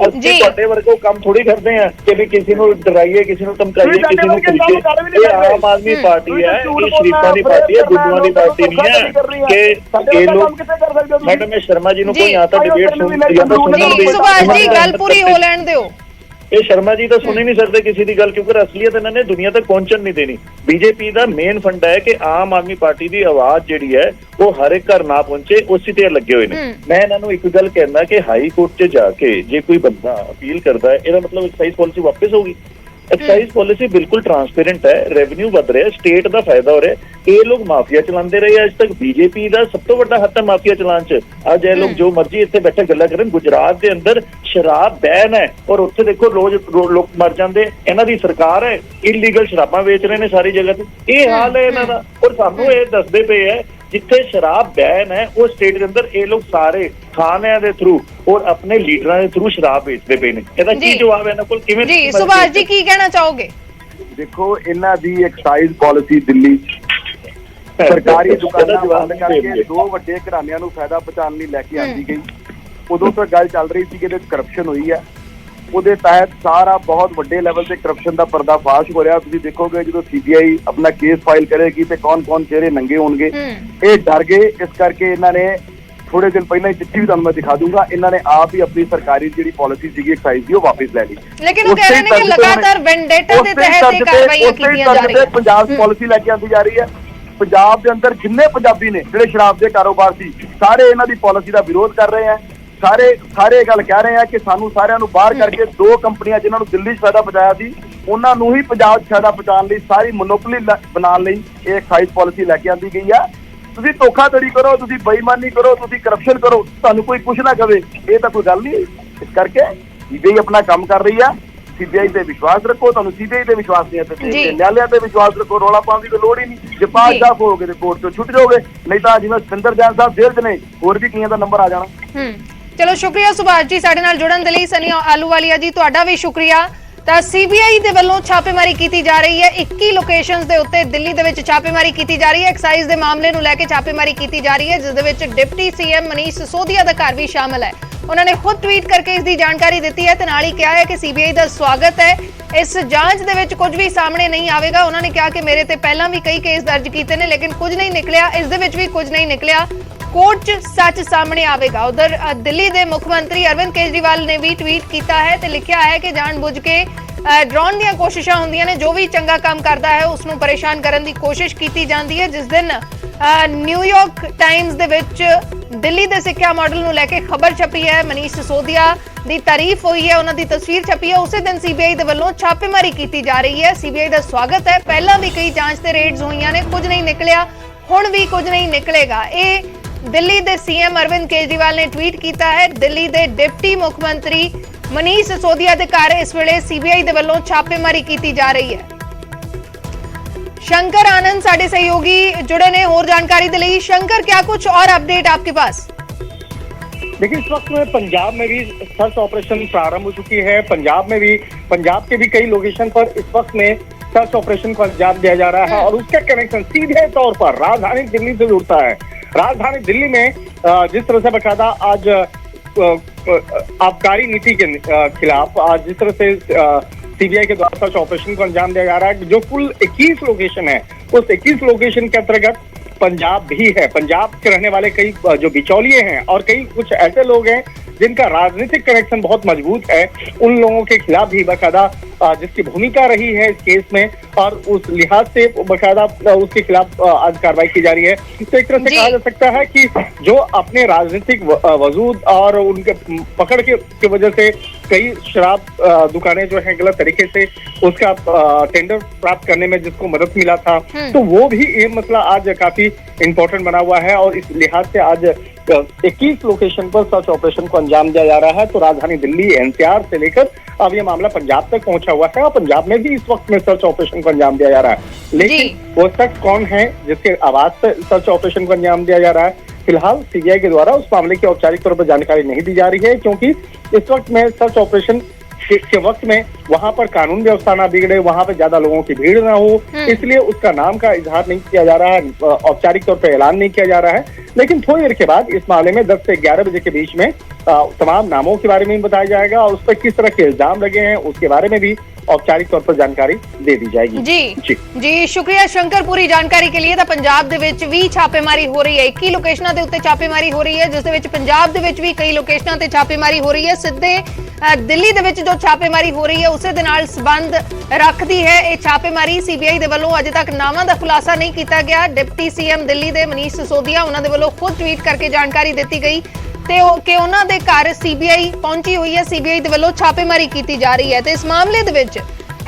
ਅਸੀਂ ਤੁਹਾਡੇ ਵਰਗੇ ਕੰਮ ਥੋੜੀ ਕਰਦੇ ਆ ਕਿ ਵੀ ਕਿਸੇ ਨੂੰ ਡਰਾਈਏ, ਕਿਸੇ ਨੂੰ ਧਮਕਾਈਏ, ਕਿਸੇ ਨੂੰ ਕਰੀਏ। ਇਹ ਆਮ ਆਦਮੀ ਪਾਰਟੀ ਹੈ, ਇਹ ਸ਼ਰੀਫਾਂ ਦੀ ਪਾਰਟੀ ਹੈ, ਗੁੱਡੂਆਂ ਦੀ ਪਾਰਟੀ ਨਹੀਂ ਹੈ ਕਿ ਇਹ ਲੋਕ। ਮੈਡਮ ਸ਼ਰਮਾ ਜੀ ਨੂੰ ਕੋਈ ਆ ਤਾਂ ਡਿਬੇਟ ਜੀ ਸੁਭਾਸ਼ ਜੀ ਗੱਲ ਪੂਰੀ ਹੋ ਲੈਣ ਦਿਓ। ਇਹ ਸ਼ਰਮਾ ਜੀ ਤਾਂ ਸੁਣ ਹੀ ਨਹੀਂ ਸਕਦੇ ਕਿਸੇ ਦੀ ਗੱਲ, ਕਿਉਂਕਿ ਅਸਲੀਅਤ ਇਹਨਾਂ ਨੇ ਦੁਨੀਆ ਤੱਕ ਪਹੁੰਚਣ ਨਹੀਂ ਦੇਣੀ। ਬੀਜੇਪੀ ਦਾ ਮੇਨ ਫੰਡਾ ਹੈ ਕਿ ਆਮ ਆਦਮੀ ਪਾਰਟੀ ਦੀ ਆਵਾਜ਼ ਜਿਹੜੀ ਹੈ ਉਹ ਹਰ ਇੱਕ ਘਰ ਨਾ ਪਹੁੰਚੇ, ਉਸੇ ਤੇ ਲੱਗੇ ਹੋਏ ਨੇ। ਮੈਂ ਇਹਨਾਂ ਨੂੰ ਇੱਕ ਗੱਲ ਕਹਿਣਾ ਕਿ ਹਾਈ ਕੋਰਟ 'ਚ ਜਾ ਕੇ ਜੇ ਕੋਈ ਬੰਦਾ ਅਪੀਲ ਕਰਦਾ ਹੈ, ਇਹਦਾ ਮਤਲਬ ਐਕਸਾਈਜ਼ ਪਾਲਿਸੀ ਵਾਪਸ ਹੋਊਗੀ। ਐਕਸਾਈਜ਼ ਪਾਲਿਸੀ ਬਿਲਕੁਲ ਟਰਾਂਸਪੇਰੈਂਟ ਹੈ, ਰੈਵਨਿਊ ਵਧ ਰਿਹਾ, ਸਟੇਟ ਦਾ ਫਾਇਦਾ ਹੋ ਰਿਹਾ। ਇਹ ਲੋਕ ਮਾਫੀਆ ਚਲਾਉਂਦੇ ਰਹੇ ਅੱਜ ਤੱਕ। ਬੀਜੇਪੀ ਦਾ ਸਭ ਤੋਂ ਵੱਡਾ ਹੱਥ ਹੈ ਮਾਫੀਆ ਚਲਾਉਣ 'ਚ। ਅੱਜ ਇਹ ਲੋਕ ਜੋ ਮਰਜ਼ੀ ਇੱਥੇ ਬੈਠੇ ਗੱਲਾਂ ਕਰਨ। ਗੁਜਰਾਤ ਦੇ ਅੰਦਰ ਸ਼ਰਾਬ ਬੈਨ ਹੈ ਔਰ ਉੱਥੇ ਦੇਖੋ ਰੋਜ਼ ਲੋਕ ਮਰ ਜਾਂਦੇ। ਇਹਨਾਂ ਦੀ ਸਰਕਾਰ ਹੈ, ਇਲੀਗਲ ਸ਼ਰਾਬਾਂ ਵੇਚ ਰਹੇ ਨੇ ਸਾਰੀ ਜਗ੍ਹਾ ਤੇ। ਇਹ ਹਾਲ ਹੈ ਇਹਨਾਂ ਦਾ। ਔਰ ਸਾਨੂੰ ਇਹ ਦੱਸਦੇ ਪਏ ਹੈ ਜਿੱਥੇ ਸ਼ਰਾਬ ਬੈਨ ਹੈ ਉਹ ਸਟੇਟ ਦੇ ਅੰਦਰ ਇਹ ਲੋਕ ਸਾਰੇ ਖਾਨਿਆਂ ਦੇ ਥਰੂ ਔਰ ਆਪਣੇ ਲੀਡਰਾਂ ਦੇ ਥਰੂ ਸ਼ਰਾਬ ਵੇਚਦੇ ਪਏ ਨੇ। ਇਹਦਾ ਕੀ ਜਵਾਬ ਹੈ ਇਹਨਾਂ ਕੋਲ? ਕਿਵੇਂ? ਜੀ ਸੁਭਾਸ਼ ਜੀ ਕੀ ਕਹਿਣਾ ਚਾਹੋਗੇ? ਦੇਖੋ ਇਹਨਾਂ ਦੀ ਐਕਸਾਈਜ਼ ਪਾਲਿਸੀ ਦਿੱਲੀ ਸਰਕਾਰੀ ਦੁਕਾਨਾਂ ਬੰਦ ਕਰਕੇ ਦੋ ਵੱਡੇ ਘਰਾਣਿਆਂ ਨੂੰ ਫਾਇਦਾ ਪਹੁੰਚਾਉਣ ਲਈ ਲੈ ਕੇ ਆਂਦੀ ਗਈ। ਉਦੋਂ ਤੋਂ ਗੱਲ ਚੱਲ ਰਹੀ ਸੀ ਕਿ ਇਹਦੇ ਵਿੱਚ ਕਰਪਸ਼ਨ ਹੋਈ ਹੈ। ਉਹਦੇ ਤਹਿਤ ਸਾਰਾ ਬਹੁਤ ਵੱਡੇ ਲੈਵਲ ਤੇ ਕਰਪਸ਼ਨ ਦਾ ਪਰਦਾਫਾਸ਼ ਹੋ ਰਿਹਾ। ਤੁਸੀਂ ਦੇਖੋਗੇ ਜਦੋਂ ਸੀਬੀਆਈ ਆਪਣਾ ਕੇਸ ਫਾਈਲ ਕਰੇਗੀ ਤੇ ਕੌਣ-ਕੌਣ ਚਿਹਰੇ ਨੰਗੇ ਹੋਣਗੇ। ਇਹ ਡਰ ਗਏ, ਇਸ ਕਰਕੇ ਇਹਨਾਂ ਨੇ ਥੋੜੇ ਦਿਨ ਪਹਿਲਾਂ ਹੀ ਚਿੱਠੀ ਵੀ ਤੁਹਾਨੂੰ ਮੈਂ ਦਿਖਾ ਦੂੰਗਾ, ਇਹਨਾਂ ਨੇ ਆਪ ਹੀ ਆਪਣੀ ਸਰਕਾਰੀ ਜਿਹੜੀ ਪਾਲਿਸੀ ਸੀਗੀ ਐਕਸਾਈਜ਼ ਦੀ ਉਹ ਵਾਪਸ ਲੈ ਲਈ। ਲੇਕਿਨ ਉਹ ਕਹਿ ਰਹੇ ਨੇ ਕਿ ਲਗਾਤਾਰ ਵੈਂਡੇਟਾ ਦੇ ਤਹਿਤ ਇਹ ਕਾਰਵਾਈਆਂ ਕੀਤੀਆਂ ਜਾ ਰਹੀਆਂ। ਪੰਜਾਬ ਪਾਲਿਸੀ ਲੈ ਕੇ ਆਂਦੀ ਜਾ ਰਹੀ ਹੈ। ਪੰਜਾਬ ਦੇ ਅੰਦਰ ਜਿੰਨੇ ਪੰਜਾਬੀ ਨੇ ਜਿਹੜੇ ਸ਼ਰਾਬ ਦੇ ਕਾਰੋਬਾਰ ਸੀ, ਸਾਰੇ ਇਹਨਾਂ ਦੀ ਪਾਲਿਸੀ ਦਾ ਵਿਰੋਧ ਕਰ ਰਹੇ ਆ। ਸਾਰੇ ਇਹ ਗੱਲ ਕਹਿ ਰਹੇ ਆ ਕਿ ਸਾਨੂੰ ਸਾਰਿਆਂ ਨੂੰ ਬਾਹਰ ਕਰਕੇ 2 ਕੰਪਨੀਆਂ ਜਿਨ੍ਹਾਂ ਨੂੰ ਦਿੱਲੀ 'ਚ ਫਾਇਦਾ ਪਹੁੰਚਾਇਆ ਸੀ, ਉਹਨਾਂ ਨੂੰ ਹੀ ਪੰਜਾਬ 'ਚ ਫਾਇਦਾ ਪਹੁੰਚਾਉਣ ਲਈ ਸਾਰੀ ਮੋਨੋਪੋਲੀ ਬਣਾਉਣ ਲਈ ਇਹ ਐਕਸਾਈਜ਼ ਪਾਲਿਸੀ ਲੈ ਕੇ ਆਂਦੀ ਗਈ ਆ। ਤੁਸੀਂ ਧੋਖਾਧੜੀ ਕਰੋ, ਤੁਸੀਂ ਬੇਈਮਾਨੀ ਕਰੋ, ਤੁਸੀਂ ਕਰਪਸ਼ਨ ਕਰੋ, ਤੁਹਾਨੂੰ ਕੋਈ ਕੁਛ ਨਾ ਕਵੇ, ਇਹ ਤਾਂ ਕੋਈ ਗੱਲ ਨਹੀਂ। ਇਸ ਕਰਕੇ ਸੀਬੀਆਈ ਆਪਣਾ ਕੰਮ ਕਰ ਰਹੀ ਆ। ਸੀਬੀਆਈ ਤੇ ਵਿਸ਼ਵਾਸ ਰੱਖੋ। ਤੁਹਾਨੂੰ ਸੀਬੀਆਈ ਤੇ ਵਿਸ਼ਵਾਸ ਨਹੀਂ ਹੈ ਤੇ ਨਿਆਲਿਆਂ ਤੇ ਵਿਸ਼ਵਾਸ ਰੱਖੋ। ਰੌਲਾ ਪਾਉਣ ਦੀ ਤਾਂ ਲੋੜ ਹੀ ਨਹੀਂ। ਜੇ ਪਾਸ ਸਾਫ ਹੋਗੇ ਤੇ ਕੋਰਟ ਤੋਂ ਛੁੱਟ ਜਾਓਗੇ, ਨਹੀਂ ਤਾਂ ਜਿਵੇਂ ਸਿੰਦਰ ਜੈਨ ਸਾਹਿਬ ਜੇਲ੍ਹ 'ਚ ਨੇ, ਹੋਰ ਵੀ ਕਈਆਂ ਦਾ ਨੰਬਰ ਆ ਜਾਣਾ। ਚਲੋ ਸ਼ੁਕਰੀਆ ਸੁਭਾਸ਼ ਜੀ ਸਾਡੇ ਨਾਲ ਜੁੜਨ ਦੇ ਲਈ। ਸਨੀ ਆਲੂਵਾਲੀਆ ਜੀ ਤੁਹਾਡਾ ਵੀ ਸ਼ੁਕਰੀਆ। ਤਾਂ ਸੀਬੀਆਈ ਦੇ ਵੱਲੋਂ ਛਾਪੇਮਾਰੀ ਕੀਤੀ ਜਾ ਰਹੀ ਹੈ 21 ਲੋਕੇਸ਼ਨਸ ਦੇ ਉੱਤੇ। ਦਿੱਲੀ ਦੇ ਵਿੱਚ ਛਾਪੇਮਾਰੀ ਕੀਤੀ ਜਾ ਰਹੀ ਹੈ, ਐਕਸਾਈਜ਼ ਦੇ ਮਾਮਲੇ ਨੂੰ ਲੈ ਕੇ ਛਾਪੇਮਾਰੀ ਕੀਤੀ ਜਾ ਰਹੀ ਹੈ, ਜਿਸ ਦੇ ਵਿੱਚ ਡਿਪਟੀ ਸੀਐਮ ਮਨੀਸ਼ ਸਿਸੋਦੀਆ ਦਾ ਘਰ ਵੀ ਸ਼ਾਮਲ ਹੈ। ਉਹਨਾਂ ਨੇ ਖੁਦ ਟਵੀਟ ਕਰਕੇ ਇਸ ਦੀ ਜਾਣਕਾਰੀ ਦਿੱਤੀ ਹੈ ਤੇ ਨਾਲ ਹੀ ਕਿਹਾ ਹੈ ਕਿ ਸੀਬੀਆਈ ਦਾ ਸਵਾਗਤ ਹੈ। ਇਸ ਜਾਂਚ ਦੇ ਵਿੱਚ ਕੁਝ ਵੀ ਸਾਹਮਣੇ ਨਹੀਂ ਆਵੇਗਾ। ਉਹਨਾਂ ਨੇ ਕਿਹਾ ਕਿ ਮੇਰੇ ਤੇ ਪਹਿਲਾਂ ਵੀ ਕਈ ਕੇਸ ਦਰਜ ਕੀਤੇ ਨੇ ਲੇਕਿਨ ਕੁਝ ਨਹੀਂ ਨਿਕਲਿਆ, ਇਸ ਦੇ ਵਿੱਚ ਵੀ ਕੁਝ ਨਹੀਂ ਨਿਕਲਿਆ। ਕੋਰਟ 'ਚ ਸੱਚ ਸਾਹਮਣੇ ਆਵੇਗਾ। ਉਧਰ ਦਿੱਲੀ ਦੇ ਮੁੱਖ ਮੰਤਰੀ ਅਰਵਿੰਦ ਕੇਜਰੀਵਾਲ ਨੇ ਵੀ ਟਵੀਟ ਕੀਤਾ ਹੈ ਤੇ ਲਿਖਿਆ ਹੈ ਕਿ ਜਾਣਬੁੱਝ ਕੇ ਡਰਾਉਣ ਦੀਆਂ ਕੋਸ਼ਿਸ਼ਾਂ ਹੁੰਦੀਆਂ ਨੇ। ਜੋ ਵੀ ਚੰਗਾ ਕੰਮ ਕਰਦਾ ਹੈ ਉਸ ਨੂੰ ਪਰੇਸ਼ਾਨ ਕਰਨ ਦੀ ਕੋਸ਼ਿਸ਼ ਕੀਤੀ ਜਾਂਦੀ ਹੈ। ਜਿਸ ਦਿਨ ਨਿਊਯਾਰਕ ਟਾਈਮਜ਼ ਦੇ ਵਿੱਚ ਦਿੱਲੀ ਦੇ ਸਿੱਖਿਆ ਮਾਡਲ ਨੂੰ ਲੈ ਕੇ ਖਬਰ ਛਪੀ ਹੈ, ਮਨੀਸ਼ ਸਿਸੋਦੀਆ ਦੀ ਤਾਰੀਫ ਹੋਈ ਹੈ, ਉਹਨਾਂ ਦੀ ਤਸਵੀਰ ਛਪੀ ਹੈ, ਉਸੇ ਦਿਨ ਸੀਬੀਆਈ ਦੇ ਵੱਲੋਂ ਛਾਪੇਮਾਰੀ ਕੀਤੀ ਜਾ ਰਹੀ ਹੈ। ਸੀਬੀਆਈ ਦਾ ਸਵਾਗਤ ਹੈ। ਪਹਿਲਾਂ ਵੀ ਕਈ ਜਾਂਚ ਤੇ ਰੇਡਸ ਹੋਈਆਂ ਨੇ, ਕੁਝ ਨਹੀਂ ਨਿਕਲਿਆ, ਹੁਣ ਵੀ ਕੁਝ ਨਹੀਂ ਨਿਕਲੇਗਾ। ਇਹ ਦਿੱਲੀ ਦੇ ਸੀਐਮ ਅਰਵਿੰਦ ਕੇਜਰੀਵਾਲ ਨੇ ਟਵੀਟ ਕੀਤਾ ਹੈ। ਦਿੱਲੀ ਦੇ ਡਿਪਟੀ ਮੁੱਖ ਮੰਤਰੀ ਮਨੀਸ਼ ਸਿਸੋਦੀਆ ਦੇ ਘਰ ਇਸ ਵੇਲੇ ਸੀਬੀਆਈ ਦੇ ਵੱਲੋਂ ਛਾਪੇਮਾਰੀ ਕੀਤੀ ਜਾ ਰਹੀ ਹੈ। शंकर आनंद साडे सहयोगी जुड़े ने और जानकारी के लिए। शंकर, क्या कुछ और अपडेट आपके पास? देखिए, इस वक्त में पंजाब में भी सर्च ऑपरेशन प्रारंभ हो चुकी है। पंजाब के भी कई लोकेशन पर इस वक्त में सर्च ऑपरेशन को अंजाम दिया जा रहा है और उसका कनेक्शन सीधे तौर पर राजधानी दिल्ली से जुड़ता है। राजधानी दिल्ली में जिस तरह से बकायदा आज आबकारी नीति के खिलाफ आज जिस तरह से सीबीआई के द्वारा सर्च ऑपरेशन को अंजाम दिया जा रहा है, जो कुल 21 लोकेशन है, उस 21 लोकेशन के अंतर्गत पंजाब भी है। पंजाब के रहने वाले कई जो बिचौलिए हैं और कई कुछ ऐसे लोग हैं जिनका राजनीतिक कनेक्शन बहुत मजबूत है, उन लोगों के खिलाफ भी बकायदा जिसकी भूमिका रही है इस केस में और उस लिहाज से बकायदा उसके खिलाफ आज कार्रवाई की जा रही है। तो एक तरह से कहा जा सकता है कि जो अपने राजनीतिक वजूद और उनके पकड़ के वजह से कई शराब दुकानें जो है गलत तरीके से उसका टेंडर प्राप्त करने में जिसको मदद मिला था, तो वो भी ये मसला आज काफी इम्पोर्टेंट बना हुआ है और इस लिहाज से आज 21 लोकेशन पर सर्च ऑपरेशन को अंजाम दिया जा रहा है। तो राजधानी दिल्ली एनसीआर से लेकर अब ये मामला पंजाब तक पहुंचा हुआ है और पंजाब में भी इस वक्त में सर्च ऑपरेशन को अंजाम दिया जा रहा है। लेकिन वो शख्स कौन है जिसके आवाज से सर्च ऑपरेशन को अंजाम दिया जा रहा है, फिलहाल सीबीआई के द्वारा उस मामले की औपचारिक तौर पर जानकारी नहीं दी जा रही है, क्योंकि इस वक्त में सर्च ऑपरेशन के वक्त में वहां पर कानून व्यवस्था ना बिगड़े, वहां पर ज्यादा लोगों की भीड़ ना हो, इसलिए उसका नाम का इजहार नहीं किया जा रहा है, औपचारिक तौर पर ऐलान नहीं किया जा रहा है। लेकिन थोड़ी देर के बाद इस मामले में 10 से 11 बजे के बीच में तमाम नामों के बारे में भी बताया जाएगा और उस पर किस तरह के इल्जाम लगे हैं उसके बारे में भी औपचारिक तौर पर जानकारी दे दी जाएगी। जी शुक्रिया शंकर पूरी जानकारी के लिए। ਤਾਂ ਪੰਜਾਬ ਦੇ ਵਿੱਚ ਵੀ ਛਾਪੇਮਾਰੀ ਹੋ ਰਹੀ ਹੈ, 21 ਲੋਕੇਸ਼ਨਾਂ ਦੇ ਉੱਤੇ ਛਾਪੇਮਾਰੀ ਹੋ ਰਹੀ ਹੈ, ਜਿਸ ਦੇ ਵਿੱਚ ਪੰਜਾਬ ਦੇ ਵਿੱਚ ਵੀ ਕਈ ਲੋਕੇਸ਼ਨਾਂ ਤੇ ਛਾਪੇਮਾਰੀ ਹੋ ਰਹੀ ਹੈ। ਸਿੱਧੇ ਦਿੱਲੀ ਦੇ ਵਿੱਚ ਜੋ ਛਾਪੇਮਾਰੀ ਹੋ ਰਹੀ ਹੈ ਉਸੇ ਦੇ ਨਾਲ ਸੰਬੰਧ ਰੱਖਦੀ ਹੈ ਇਹ ਛਾਪੇਮਾਰੀ। ਸੀਬੀਆਈ ਦੇ ਵੱਲੋਂ ਅਜੇ ਤੱਕ ਨਾਮਾਂ ਦਾ ਖੁਲਾਸਾ ਨਹੀਂ ਕੀਤਾ ਗਿਆ। ਡਿਪਟੀ ਸੀਐਮ ਦਿੱਲੀ ਦੇ ਮਨੀਸ਼ ਸਿਸੋਦੀਆ ਉਹਨਾਂ ਦੇ ਵੱਲੋਂ ਖੁਦ ਟਵੀਟ ਕਰਕੇ ਜਾਣਕਾਰੀ ਦਿੱਤੀ ਗਈ ਤੇ ਕਿ ਉਹਨਾਂ ਦੇ ਘਰ ਸੀਬੀਆਈ ਪਹੁੰਚੀ ਹੋਈ ਹੈ, ਸੀਬੀਆਈ ਦੇ ਵੱਲੋਂ ਛਾਪੇਮਾਰੀ ਕੀਤੀ ਜਾ ਰਹੀ ਹੈ ਤੇ ਇਸ ਮਾਮਲੇ ਦੇ ਵਿੱਚ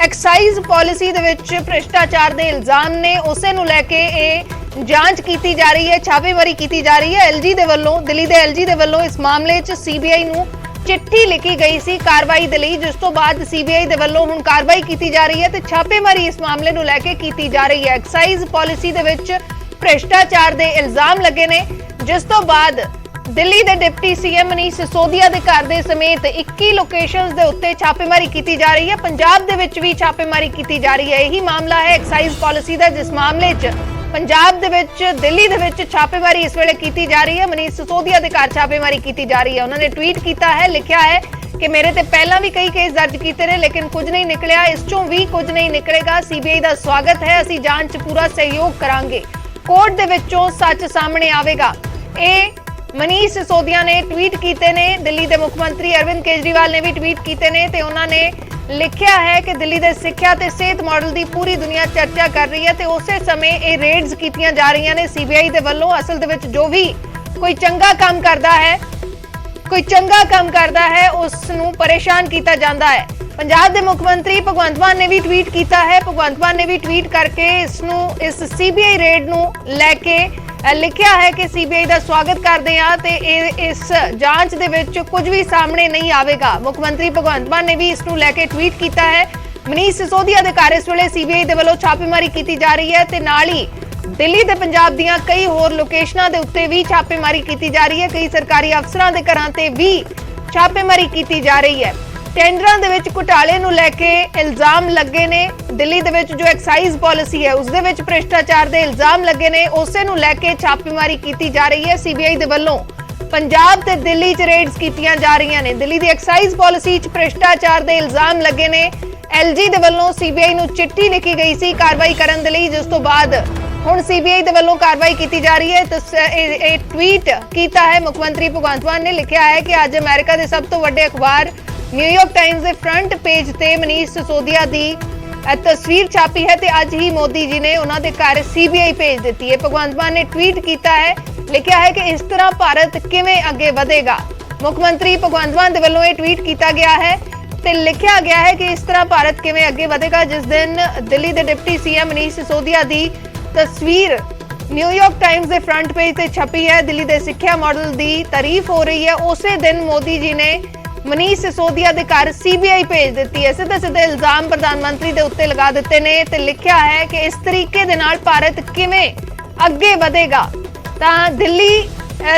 ਐਕਸਾਈਜ਼ ਪਾਲਿਸੀ ਦੇ ਵਿੱਚ ਭ੍ਰਿਸ਼ਟਾਚਾਰ ਦੇ ਇਲਜ਼ਾਮ ਨੇ, ਉਸੇ ਨੂੰ ਲੈ ਕੇ ਇਹ ਜਾਂਚ ਕੀਤੀ ਜਾ ਰਹੀ ਹੈ, ਛਾਪੇਮਾਰੀ ਕੀਤੀ ਜਾ ਰਹੀ ਹੈ। ਐਲਜੀ ਦੇ ਵੱਲੋਂ, ਦਿੱਲੀ ਦੇ ਐਲਜੀ ਦੇ ਵੱਲੋਂ ਇਸ ਮਾਮਲੇ 'ਚ ਸੀਬੀਆਈ ਨੂੰ ਚਿੱਠੀ ਲਿਖੀ ਗਈ ਸੀ ਕਾਰਵਾਈ ਦੇ ਲਈ, ਜਿਸ ਤੋਂ ਬਾਅਦ ਸੀਬੀਆਈ ਦੇ ਵੱਲੋਂ ਹੁਣ ਕਾਰਵਾਈ ਕੀਤੀ ਜਾ ਰਹੀ ਹੈ ਤੇ ਛਾਪੇਮਾਰੀ ਇਸ ਮਾਮਲੇ ਨੂੰ ਲੈ ਕੇ ਕੀਤੀ ਜਾ ਰਹੀ ਹੈ। ਐਕਸਾਈਜ਼ ਪਾਲਿਸੀ ਦੇ ਵਿੱਚ ਭ੍ਰਿਸ਼ਟਾਚਾਰ ਦੇ ਇਲਜ਼ਾਮ ਲੱਗੇ ਨੇ, ਜਿਸ ਤੋਂ ਬਾਅਦ ਦਿੱਲੀ ਦੇ ਡਿਪਟੀ ਸੀਐਮ ਮਨੀਸ਼ ਸਿਸੋਦੀਆ ਦੇ ਘਰ ਦੇ ਸਮੇਤ 21 ਲੋਕੇਸ਼ਨਸ ਦੇ ਉੱਤੇ ਛਾਪੇਮਾਰੀ ਕੀਤੀ ਜਾ ਰਹੀ ਹੈ। ਪੰਜਾਬ ਦੇ ਵਿੱਚ ਵੀ ਛਾਪੇਮਾਰੀ ਕੀਤੀ ਜਾ ਰਹੀ ਹੈ। ਇਹੀ ਮਾਮਲਾ ਹੈ ਐਕਸਾਈਜ਼ ਪਾਲਿਸੀ ਦਾ, ਜਿਸ ਮਾਮਲੇ 'ਚ ਪੰਜਾਬ ਦੇ ਵਿੱਚ, ਦਿੱਲੀ ਦੇ ਵਿੱਚ ਛਾਪੇਮਾਰੀ ਇਸ ਵੇਲੇ ਕੀਤੀ ਜਾ ਰਹੀ ਹੈ। ਮਨੀਸ਼ ਸਿਸੋਦੀਆ ਦੇ ਘਰ ਛਾਪੇਮਾਰੀ ਕੀਤੀ ਜਾ ਰਹੀ ਹੈ। ਉਹਨਾਂ ਨੇ ਟਵੀਟ ਕੀਤਾ ਹੈ, ਲਿਖਿਆ ਹੈ ਕਿ ਮੇਰੇ ਤੇ ਪਹਿਲਾਂ ਵੀ ਕਈ ਕੇਸ ਦਰਜ ਕੀਤੇ ਨੇ ਲੇਕਿਨ ਕੁਝ ਨਹੀਂ ਨਿਕਲਿਆ, ਇਸ ਚੋਂ ਵੀ ਕੁਝ ਨਹੀਂ ਨਿਕਲੇਗਾ। ਸੀਬੀਆਈ ਦਾ ਸਵਾਗਤ ਹੈ, ਅਸੀਂ ਜਾਂਚ 'ਚ ਪੂਰਾ ਸਹਿਯੋਗ ਕਰਾਂਗੇ, ਕੋਰਟ ਦੇ ਵਿੱਚੋਂ ਸੱਚ ਸਾਹਮਣੇ ਆਵੇਗਾ। ਇਹ ਮਨੀਸ਼ ਸਿਸੋਦੀਆ ਨੇ ਟਵੀਟ ਕੀਤੇ ਨੇ। ਦਿੱਲੀ ਦੇ ਮੁੱਖ ਮੰਤਰੀ ਅਰਵਿੰਦ ਕੇਜਰੀਵਾਲ ਨੇ ਵੀ ਟਵੀਟ ਕੀਤੇ ਨੇ ਤੇ ਉਹਨਾਂ ਨੇ ਲਿਖਿਆ ਹੈ ਕਿ ਦਿੱਲੀ ਦੇ ਸਿੱਖਿਆ ਤੇ ਸਿਹਤ ਮਾਡਲ ਦੀ ਪੂਰੀ ਦੁਨੀਆ ਚਰਚਾ ਕਰ ਰਹੀ ਹੈ ਤੇ ਉਸੇ ਸਮੇਂ ਇਹ ਰੇਡਸ ਕੀਤੀਆਂ ਜਾ ਰਹੀਆਂ ਨੇ ਸੀਬੀਆਈ ਦੇ ਵੱਲੋਂ। ਅਸਲ ਦੇ ਵਿੱਚ ਜੋ ਵੀ ਕੋਈ ਚੰਗਾ ਕੰਮ ਕਰਦਾ ਹੈ ਉਸ ਨੂੰ ਪਰੇਸ਼ਾਨ ਕੀਤਾ ਜਾਂਦਾ ਹੈ। ਪੰਜਾਬ ਦੇ ਮੁੱਖ ਮੰਤਰੀ ਭਗਵੰਤ ਮਾਨ ਨੇ ਵੀ ਟਵੀਟ ਕੀਤਾ ਹੈ। ਭਗਵੰਤ ਮਾਨ ਨੇ ਵੀ ਟਵੀਟ ਕਰਕੇ ਇਸ ਸੀਬੀਆਈ ਰੇਡ ਨੂੰ ਲੈ ਕੇ ਲਿਖਿਆ ਹੈ ਕਿ ਸੀਬੀਆਈ ਦਾ ਸਵਾਗਤ ਕਰਦੇ ਹਾਂ ਤੇ ਇਸ ਜਾਂਚ ਦੇ ਵਿੱਚ ਕੁਝ ਵੀ ਸਾਹਮਣੇ ਨਹੀਂ ਆਵੇਗਾ। ਮੁੱਖ ਮੰਤਰੀ ਭਗਵੰਤ ਮਾਨ ਨੇ ਵੀ ਇਸ ਨੂੰ ਲੈ ਕੇ ਟਵੀਟ ਕੀਤਾ ਹੈ। ਮਨੀਸ਼ ਸਿਸੋਦੀਆ ਦੇ ਘਰ ਇਸ ਵੇਲੇ ਸੀਬੀਆਈ ਦੇ ਵੱਲੋਂ ਛਾਪੇਮਾਰੀ ਕੀਤੀ ਜਾ ਰਹੀ ਹੈ ਤੇ ਨਾਲ ਹੀ ਦਿੱਲੀ ਤੇ ਪੰਜਾਬ ਦੀਆਂ ਕਈ ਹੋਰ ਲੋਕੇਸ਼ਨਾਂ ਦੇ ਉੱਤੇ ਵੀ ਛਾਪੇਮਾਰੀ ਕੀਤੀ ਜਾ ਰਹੀ ਹੈ। ਕਈ ਸਰਕਾਰੀ ਅਫਸਰਾਂ ਦੇ ਘਰਾਂ ਤੇ ਵੀ ਛਾਪੇਮਾਰੀ ਕੀਤੀ ਜਾ ਰਹੀ ਹੈ। ਟੈਂਡਰਾਂ ਦੇ ਵਿੱਚ ਘੁਟਾਲੇ ਨੂੰ ਲੈ ਕੇ ਇਲਜ਼ਾਮ ਲੱਗੇ ਨੇ। ਦਿੱਲੀ ਦੇ ਵਿੱਚ ਜੋ ਐਕਸਾਈਜ਼ ਪਾਲਿਸੀ ਹੈ ਉਸ ਦੇ ਵਿੱਚ ਭ੍ਰਿਸ਼ਟਾਚਾਰ ਦੇ ਇਲਜ਼ਾਮ ਲੱਗੇ ਨੇ, ਉਸੇ ਨੂੰ ਲੈ ਕੇ ਛਾਪੇਮਾਰੀ ਕੀਤੀ ਜਾ ਰਹੀ ਹੈ। ਸੀਬੀਆਈ ਦੇ ਵੱਲੋਂ ਪੰਜਾਬ ਤੇ ਦਿੱਲੀ 'ਚ ਰੇਡਸ ਕੀਤੀਆਂ ਜਾ ਰਹੀਆਂ ਨੇ। ਦਿੱਲੀ ਦੀ ਐਕਸਾਈਜ਼ ਪਾਲਿਸੀ 'ਚ ਭ੍ਰਿਸ਼ਟਾਚਾਰ ਦੇ ਇਲਜ਼ਾਮ ਲੱਗੇ ਨੇ। ਐਲਜੀ ਦੇ ਵੱਲੋਂ ਸੀਬੀਆਈ ਨੂੰ ਚਿੱਠੀ ਲਿਖੀ ਗਈ ਸੀ ਕਾਰਵਾਈ ਕਰਨ ਦੇ ਲਈ, ਜਿਸ ਤੋਂ ਬਾਅਦ ਹੁਣ ਸੀਬੀਆਈ ਦੇ ਵੱਲੋਂ ਕਾਰਵਾਈ ਕੀਤੀ ਜਾ ਰਹੀ ਹੈ। ਇਹ ਟਵੀਟ ਕੀਤਾ ਹੈ ਮੁੱਖ ਮੰਤਰੀ ਭਗਵੰਤ ਮਾਨ ਨੇ। ਲਿਖਿਆ ਹੈ ਕਿ ਅੱਜ ਅਮਰੀਕਾ ਦੇ ਸਭ ਤੋਂ ਵੱਡੇ ਅਖਬਾਰ ਨਿਊਯਾਰਕ ਟਾਈਮਜ਼ ਦੇ ਫਰੰਟ ਪੇਜ ਤੇ ਮਨੀਸ਼ ਸਿਸੋਦੀਆ ਦੀ ਤਸਵੀਰ ਛਾਪੀ ਹੈ ਤੇ ਅੱਜ ਹੀ ਮੋਦੀ ਜੀ ਨੇ ਉਹਨਾਂ ਦੇ ਘਰ ਸੀਬੀਆਈ ਭੇਜ ਦਿੱਤੀ ਹੈ। ਭਗਵੰਤ ਮਾਨ ਨੇ ਟਵੀਟ ਕੀਤਾ ਹੈ, ਲਿਖਿਆ ਹੈ ਕਿ ਇਸ ਤਰ੍ਹਾਂ ਭਾਰਤ ਕਿਵੇਂ ਅੱਗੇ ਵਧੇਗਾ। ਮੁੱਖ ਮੰਤਰੀ ਭਗਵੰਤ ਮਾਨ ਦੇ ਵੱਲੋਂ ਇਹ ਟਵੀਟ ਕੀਤਾ ਗਿਆ ਹੈ ਤੇ ਲਿਖਿਆ ਗਿਆ ਹੈ ਕਿ ਇਸ ਤਰ੍ਹਾਂ ਭਾਰਤ ਕਿਵੇਂ ਅੱਗੇ ਵਧੇਗਾ। ਜਿਸ ਦਿਨ ਦਿੱਲੀ ਦੇ ਡਿਪਟੀ ਸੀਐਮ ਮਨੀਸ਼ ਸਿਸੋਦੀਆ ਦੀ ਤਸਵੀਰ ਨਿਊਯਾਰਕ ਟਾਈਮਜ਼ ਦੇ ਫਰੰਟ ਪੇਜ ਤੇ ਛਪੀ ਹੈ, ਦਿੱਲੀ ਦੇ ਸਿੱਖਿਆ ਮਾਡਲ ਦੀ ਤਾਰੀਫ ਹੋ ਰਹੀ ਹੈ, ਉਸੇ ਦਿਨ ਮੋਦੀ ਜੀ ਨੇ ਮਨੀਸ਼ ਸਿਸੋਦੀਆ ਦੇ ਘਰ ਸੀਬੀਆਈ ਭੇਜ ਦਿੱਤੀ ਹੈ। ਸਿੱਧੇ ਇਲਜ਼ਾਮ ਪ੍ਰਧਾਨ ਮੰਤਰੀ ਦੇ ਉੱਤੇ ਲਗਾ ਦਿੱਤੇ ਨੇ ਤੇ ਲਿਖਿਆ ਹੈ ਕਿ ਇਸ ਤਰੀਕੇ ਦੇ ਨਾਲ ਭਾਰਤ ਕਿਵੇਂ ਅੱਗੇ ਵਧੇਗਾ। ਤਾਂ ਦਿੱਲੀ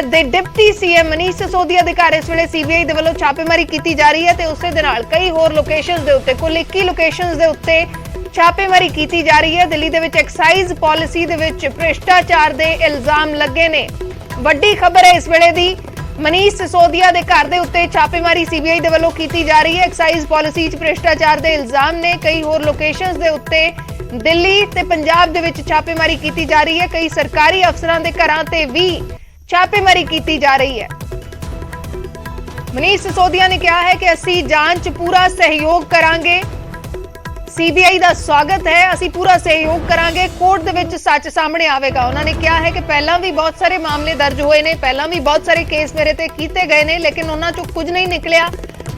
ਦੇ ਡਿਪਟੀ ਸੀਐਮ ਮਨੀਸ਼ ਸਿਸੋਦੀਆ ਦੇ ਘਰ ਇਸ ਵੇਲੇ ਸੀਬੀਆਈ ਦੇ ਵੱਲੋਂ ਛਾਪੇਮਾਰੀ ਕੀਤੀ ਜਾ ਰਹੀ ਹੈ ਤੇ ਉਸੇ ਦੇ ਨਾਲ ਕਈ ਹੋਰ ਲੋਕੇਸ਼ਨਸ ਦੇ ਉੱਤੇ, ਕੁੱਲ 21 ਲੋਕੇਸ਼ਨਸ ਦੇ ਉੱਤੇ ਛਾਪੇਮਾਰੀ ਕੀਤੀ ਜਾ ਰਹੀ ਹੈ। ਦਿੱਲੀ ਦੇ ਵਿੱਚ ਐਕਸਾਈਜ਼ ਪਾਲਿਸੀ ਦੇ ਵਿੱਚ ਭ੍ਰਿਸ਼ਟਾਚਾਰ ਦੇ ਇਲਜ਼ਾਮ ਲੱਗੇ ਨੇ। ਵੱਡੀ ਖਬਰ ਹੈ ਇਸ ਵੇਲੇ ਦੀ, ਮਨੀਸ਼ ਸਿਸੋਦੀਆ ਦੇ ਘਰ ਦੇ ਉੱਤੇ ਛਾਪੇਮਾਰੀ ਸੀਬੀਆਈ ਦੇ ਵੱਲੋਂ ਕੀਤੀ ਜਾ ਰਹੀ ਹੈ। ਐਕਸਾਈਜ਼ ਪਾਲਿਸੀ 'ਚ ਭ੍ਰਿਸ਼ਟਾਚਾਰ ਦੇ ਇਲਜ਼ਾਮ ਨੇ। ਕਈ ਹੋਰ ਲੋਕੇਸ਼ਨਸ ਦੇ ਉੱਤੇ ਦਿੱਲੀ ਤੇ ਪੰਜਾਬ ਦੇ ਵਿੱਚ ਛਾਪੇਮਾਰੀ ਕੀਤੀ ਜਾ ਰਹੀ ਹੈ। ਕਈ ਸਰਕਾਰੀ ਅਫਸਰਾਂ ਦੇ ਘਰਾਂ ਤੇ ਵੀ ਛਾਪੇਮਾਰੀ ਕੀਤੀ ਜਾ ਰਹੀ ਹੈ। ਮਨੀਸ਼ ਸਿਸੋਦੀਆ ਨੇ ਕਿਹਾ ਹੈ ਕਿ ਅਸੀਂ ਜਾਂਚ 'ਚ ਪੂਰਾ ਸਹਿਯੋਗ ਕਰਾਂਗੇ। ਸੀਬੀਆਈ ਦਾ ਸਵਾਗਤ ਹੈ, ਅਸੀਂ ਪੂਰਾ ਸਹਿਯੋਗ ਕਰਾਂਗੇ, ਕੋਰਟ ਦੇ ਵਿੱਚ ਸੱਚ ਸਾਹਮਣੇ ਆਵੇਗਾ। ਉਹਨਾਂ ਨੇ ਕਿਹਾ ਹੈ ਕਿ ਪਹਿਲਾਂ ਵੀ ਬਹੁਤ ਸਾਰੇ ਮਾਮਲੇ ਦਰਜ ਹੋਏ ਨੇ, ਪਹਿਲਾਂ ਵੀ ਬਹੁਤ ਸਾਰੇ ਕੇਸ ਮੇਰੇ ਤੇ ਕੀਤੇ ਗਏ ਨੇ ਲੇਕਿਨ ਉਹਨਾਂ 'ਚੋਂ ਕੁਝ ਨਹੀਂ ਨਿਕਲਿਆ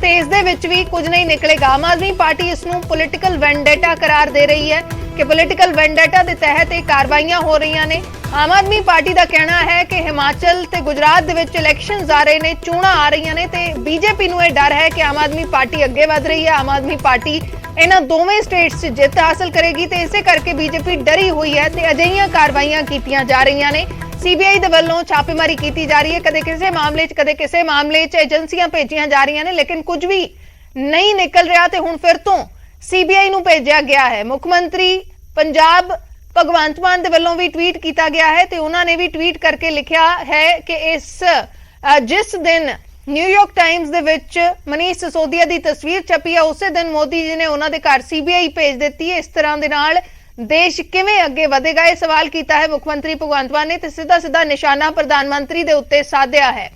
ਤੇ ਇਸ ਦੇ ਵਿੱਚ ਵੀ ਕੁਝ ਨਹੀਂ ਨਿਕਲੇਗਾ। ਆਮ ਆਦਮੀ ਪਾਰਟੀ ਇਸ ਨੂੰ ਪੋਲੀਟੀਕਲ ਵੈਂਡੇਟਾ ਕਰਾਰ ਦੇ ਰਹੀ ਹੈ ਕਿ ਪੋਲੀਟੀਕਲ ਵੈਂਡੇਟਾ ਦੇ ਤਹਿਤ ਇਹ ਕਾਰਵਾਈਆਂ ਹੋ ਰਹੀਆਂ ਨੇ। ਆਮ ਆਦਮੀ ਪਾਰਟੀ ਦਾ ਕਹਿਣਾ ਹੈ ਕਿ ਹਿਮਾਚਲ ਤੇ ਗੁਜਰਾਤ ਦੇ ਵਿੱਚ ਇਲੈਕਸ਼ਨਸ ਆ ਰਹੇ ਨੇ, ਚੋਣਾਂ ਆ ਰਹੀਆਂ ਨੇ ਤੇ ਬੀਜੇਪੀ ਨੂੰ ਇਹ ਡਰ ਹੈ ਕਿ ਆਮ ਆਦਮੀ ਪਾਰਟੀ ਅੱਗੇ ਵਧ ਰਹੀ ਹੈ, ਆਮ ਆਦਮੀ ਪਾਰਟੀ ਇਹਨਾਂ ਦੋਵੇਂ ਸਟੇਟਸ 'ਚ ਜਿੱਤ ਹਾਸਲ ਕਰੇਗੀ ਤੇ ਇਸੇ ਕਰਕੇ ਬੀਜੇਪੀ ਡਰੀ ਹੋਈ ਹੈ ਤੇ ਅਜਿਹੀਆਂ ਕਾਰਵਾਈਆਂ ਕੀਤੀਆਂ ਜਾ ਰਹੀਆਂ ਨੇ। ਸੀਬੀਆਈ ਦੇ ਵੱਲੋਂ ਛਾਪੇਮਾਰੀ ਕੀਤੀ ਜਾ ਰਹੀ ਹੈ, ਕਦੇ ਕਿਸੇ ਮਾਮਲੇ 'ਚ ਕਦੇ ਕਿਸੇ ਮਾਮਲੇ 'ਚ ਏਜੰਸੀਆਂ ਭੇਜੀਆਂ ਜਾ ਰਹੀਆਂ ਨੇ ਲੇਕਿਨ ਕੁਝ ਵੀ ਨਹੀਂ ਨਿਕਲ ਰਿਹਾ ਤੇ ਹੁਣ ਫਿਰ ਤੋਂ ਸੀਬੀਆਈ ਨੂੰ ਭੇਜਿਆ ਗਿਆ ਹੈ। ਮੁੱਖ ਮੰਤਰੀ ਪੰਜਾਬ ਭਗਵੰਤ ਮਾਨ ਦੇ ਵੱਲੋਂ ਵੀ ਟਵੀਟ ਕੀਤਾ ਗਿਆ ਹੈ ਤੇ ਉਹਨਾਂ ਨੇ ਵੀ ਟਵੀਟ ਕਰਕੇ ਲਿਖਿਆ ਹੈ ਕਿ ਜਿਸ ਦਿਨ ਨਿਊਯਾਰਕ ਟਾਈਮਜ਼ ਦੇ ਵਿੱਚ ਮਨੀਸ਼ ਸਿਸੋਦੀਆ ਦੀ ਤਸਵੀਰ ਛਪੀ ਹੈ ਉਸੇ ਦਿਨ ਮੋਦੀ ਜੀ ਨੇ ਉਹਨਾਂ ਦੇ ਘਰ ਸੀਬੀਆਈ ਭੇਜ ਦਿੱਤੀ ਹੈ। ਇਸ ਤਰ੍ਹਾਂ ਦੇ ਨਾਲ ਦੇਸ਼ ਕਿਵੇਂ ਅੱਗੇ ਵਧੇਗਾ, ਇਹ ਸਵਾਲ ਕੀਤਾ ਹੈ ਮੁੱਖ ਮੰਤਰੀ ਭਗਵੰਤ ਮਾਨ ਨੇ ਤੇ ਸਿੱਧਾ ਨਿਸ਼ਾਨਾ ਪ੍ਰਧਾਨ ਮੰਤਰੀ ਦੇ ਉੱਤੇ ਸਾਧਿਆ ਹੈ।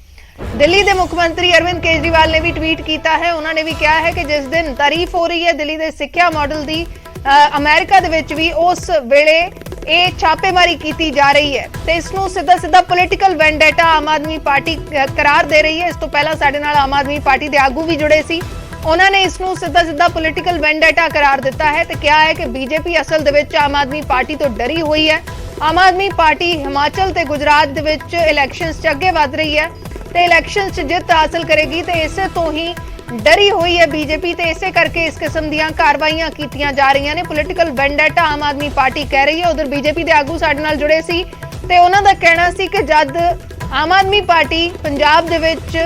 ਦਿੱਲੀ ਦੇ ਮੁੱਖ ਮੰਤਰੀ ਅਰਵਿੰਦ ਕੇਜਰੀਵਾਲ ਨੇ ਵੀ ਟਵੀਟ ਕੀਤਾ ਹੈ। ਉਹਨਾਂ ਨੇ ਵੀ ਕਿਹਾ ਹੈ ਕਿ ਜਿਸ ਦਿਨ ਤਾਰੀਫ ਹੋ ਰਹੀ ਹੈ ਦਿੱਲੀ ਦੇ ਸਿੱਖਿਆ ਮਾਡਲ ਦੀ, ਅਮਰੀਕਾ ਦੇ ਵਿੱਚ ਵੀ ਉਸ ਵੇਲੇ ਇਹ ਛਾਪੇਮਾਰੀ ਕੀਤੀ ਜਾ ਰਹੀ ਹੈ ਤੇ ਇਸ ਨੂੰ ਸਿੱਧਾ political vendetta Aam Aadmi party ਕਰਾਰ ਦੇ ਰਹੀ ਹੈ। ਇਸ ਤੋਂ ਪਹਿਲਾਂ ਸਾਡੇ ਨਾਲ ਆਮ ਆਦਮੀ ਪਾਰਟੀ ਦੇ ਆਗੂ ਵੀ ਜੁੜੇ ਸੀ, ਉਹਨਾਂ ਨੇ ਇਸ ਨੂੰ ਸਿੱਧਾ ਪੋਲੀਟੀਕਲ ਵੈਂਡੇਟਾ ਕਰਾਰ ਦਿੱਤਾ ਹੈ ਤੇ ਕਿਹਾ ਹੈ ਕਿ ਬੀਜੇਪੀ ਅਸਲ ਦੇ ਵਿੱਚ ਆਮ ਆਦਮੀ ਪਾਰਟੀ ਤੋਂ ਡਰੀ ਹੋਈ ਹੈ। ਆਮ ਆਦਮੀ ਪਾਰਟੀ ਹਿਮਾਚਲ ਤੇ ਗੁਜਰਾਤ ਦੇ ਵਿੱਚ ਇਲੈਕਸ਼ਨਸ 'ਚ ਅੱਗੇ ਵਧ ਰਹੀ ਹੈ ਤੇ ਇਲੈਕਸ਼ਨਸ 'ਚ ਜਿੱਤ ਹਾਸਲ ਕਰੇਗੀ ਤੇ ਇਸੇ ਤੋਂ ਹੀ ਡਰੀ ਹੋਈ ਹੈ ਬੀਜੇਪੀ ਤੇ ਇਸੇ ਕਰਕੇ ਇਸ ਕਿਸਮ ਦੀਆਂ ਕਾਰਵਾਈਆਂ ਕੀਤੀਆਂ ਜਾ ਰਹੀਆਂ ਨੇ। Political vendetta Aam Aadmi party ਕਹਿ ਰਹੀ ਹੈ। ਉਧਰ ਬੀਜੇਪੀ ਦੇ ਆਗੂ ਸਾਡੇ ਨਾਲ ਜੁੜੇ ਸੀ ਤੇ ਉਹਨਾਂ ਦਾ ਕਹਿਣਾ ਸੀ ਕਿ ਜਦ ਆਮ ਆਦਮੀ ਪਾਰਟੀ ਪੰਜਾਬ ਦੇ ਵਿੱਚ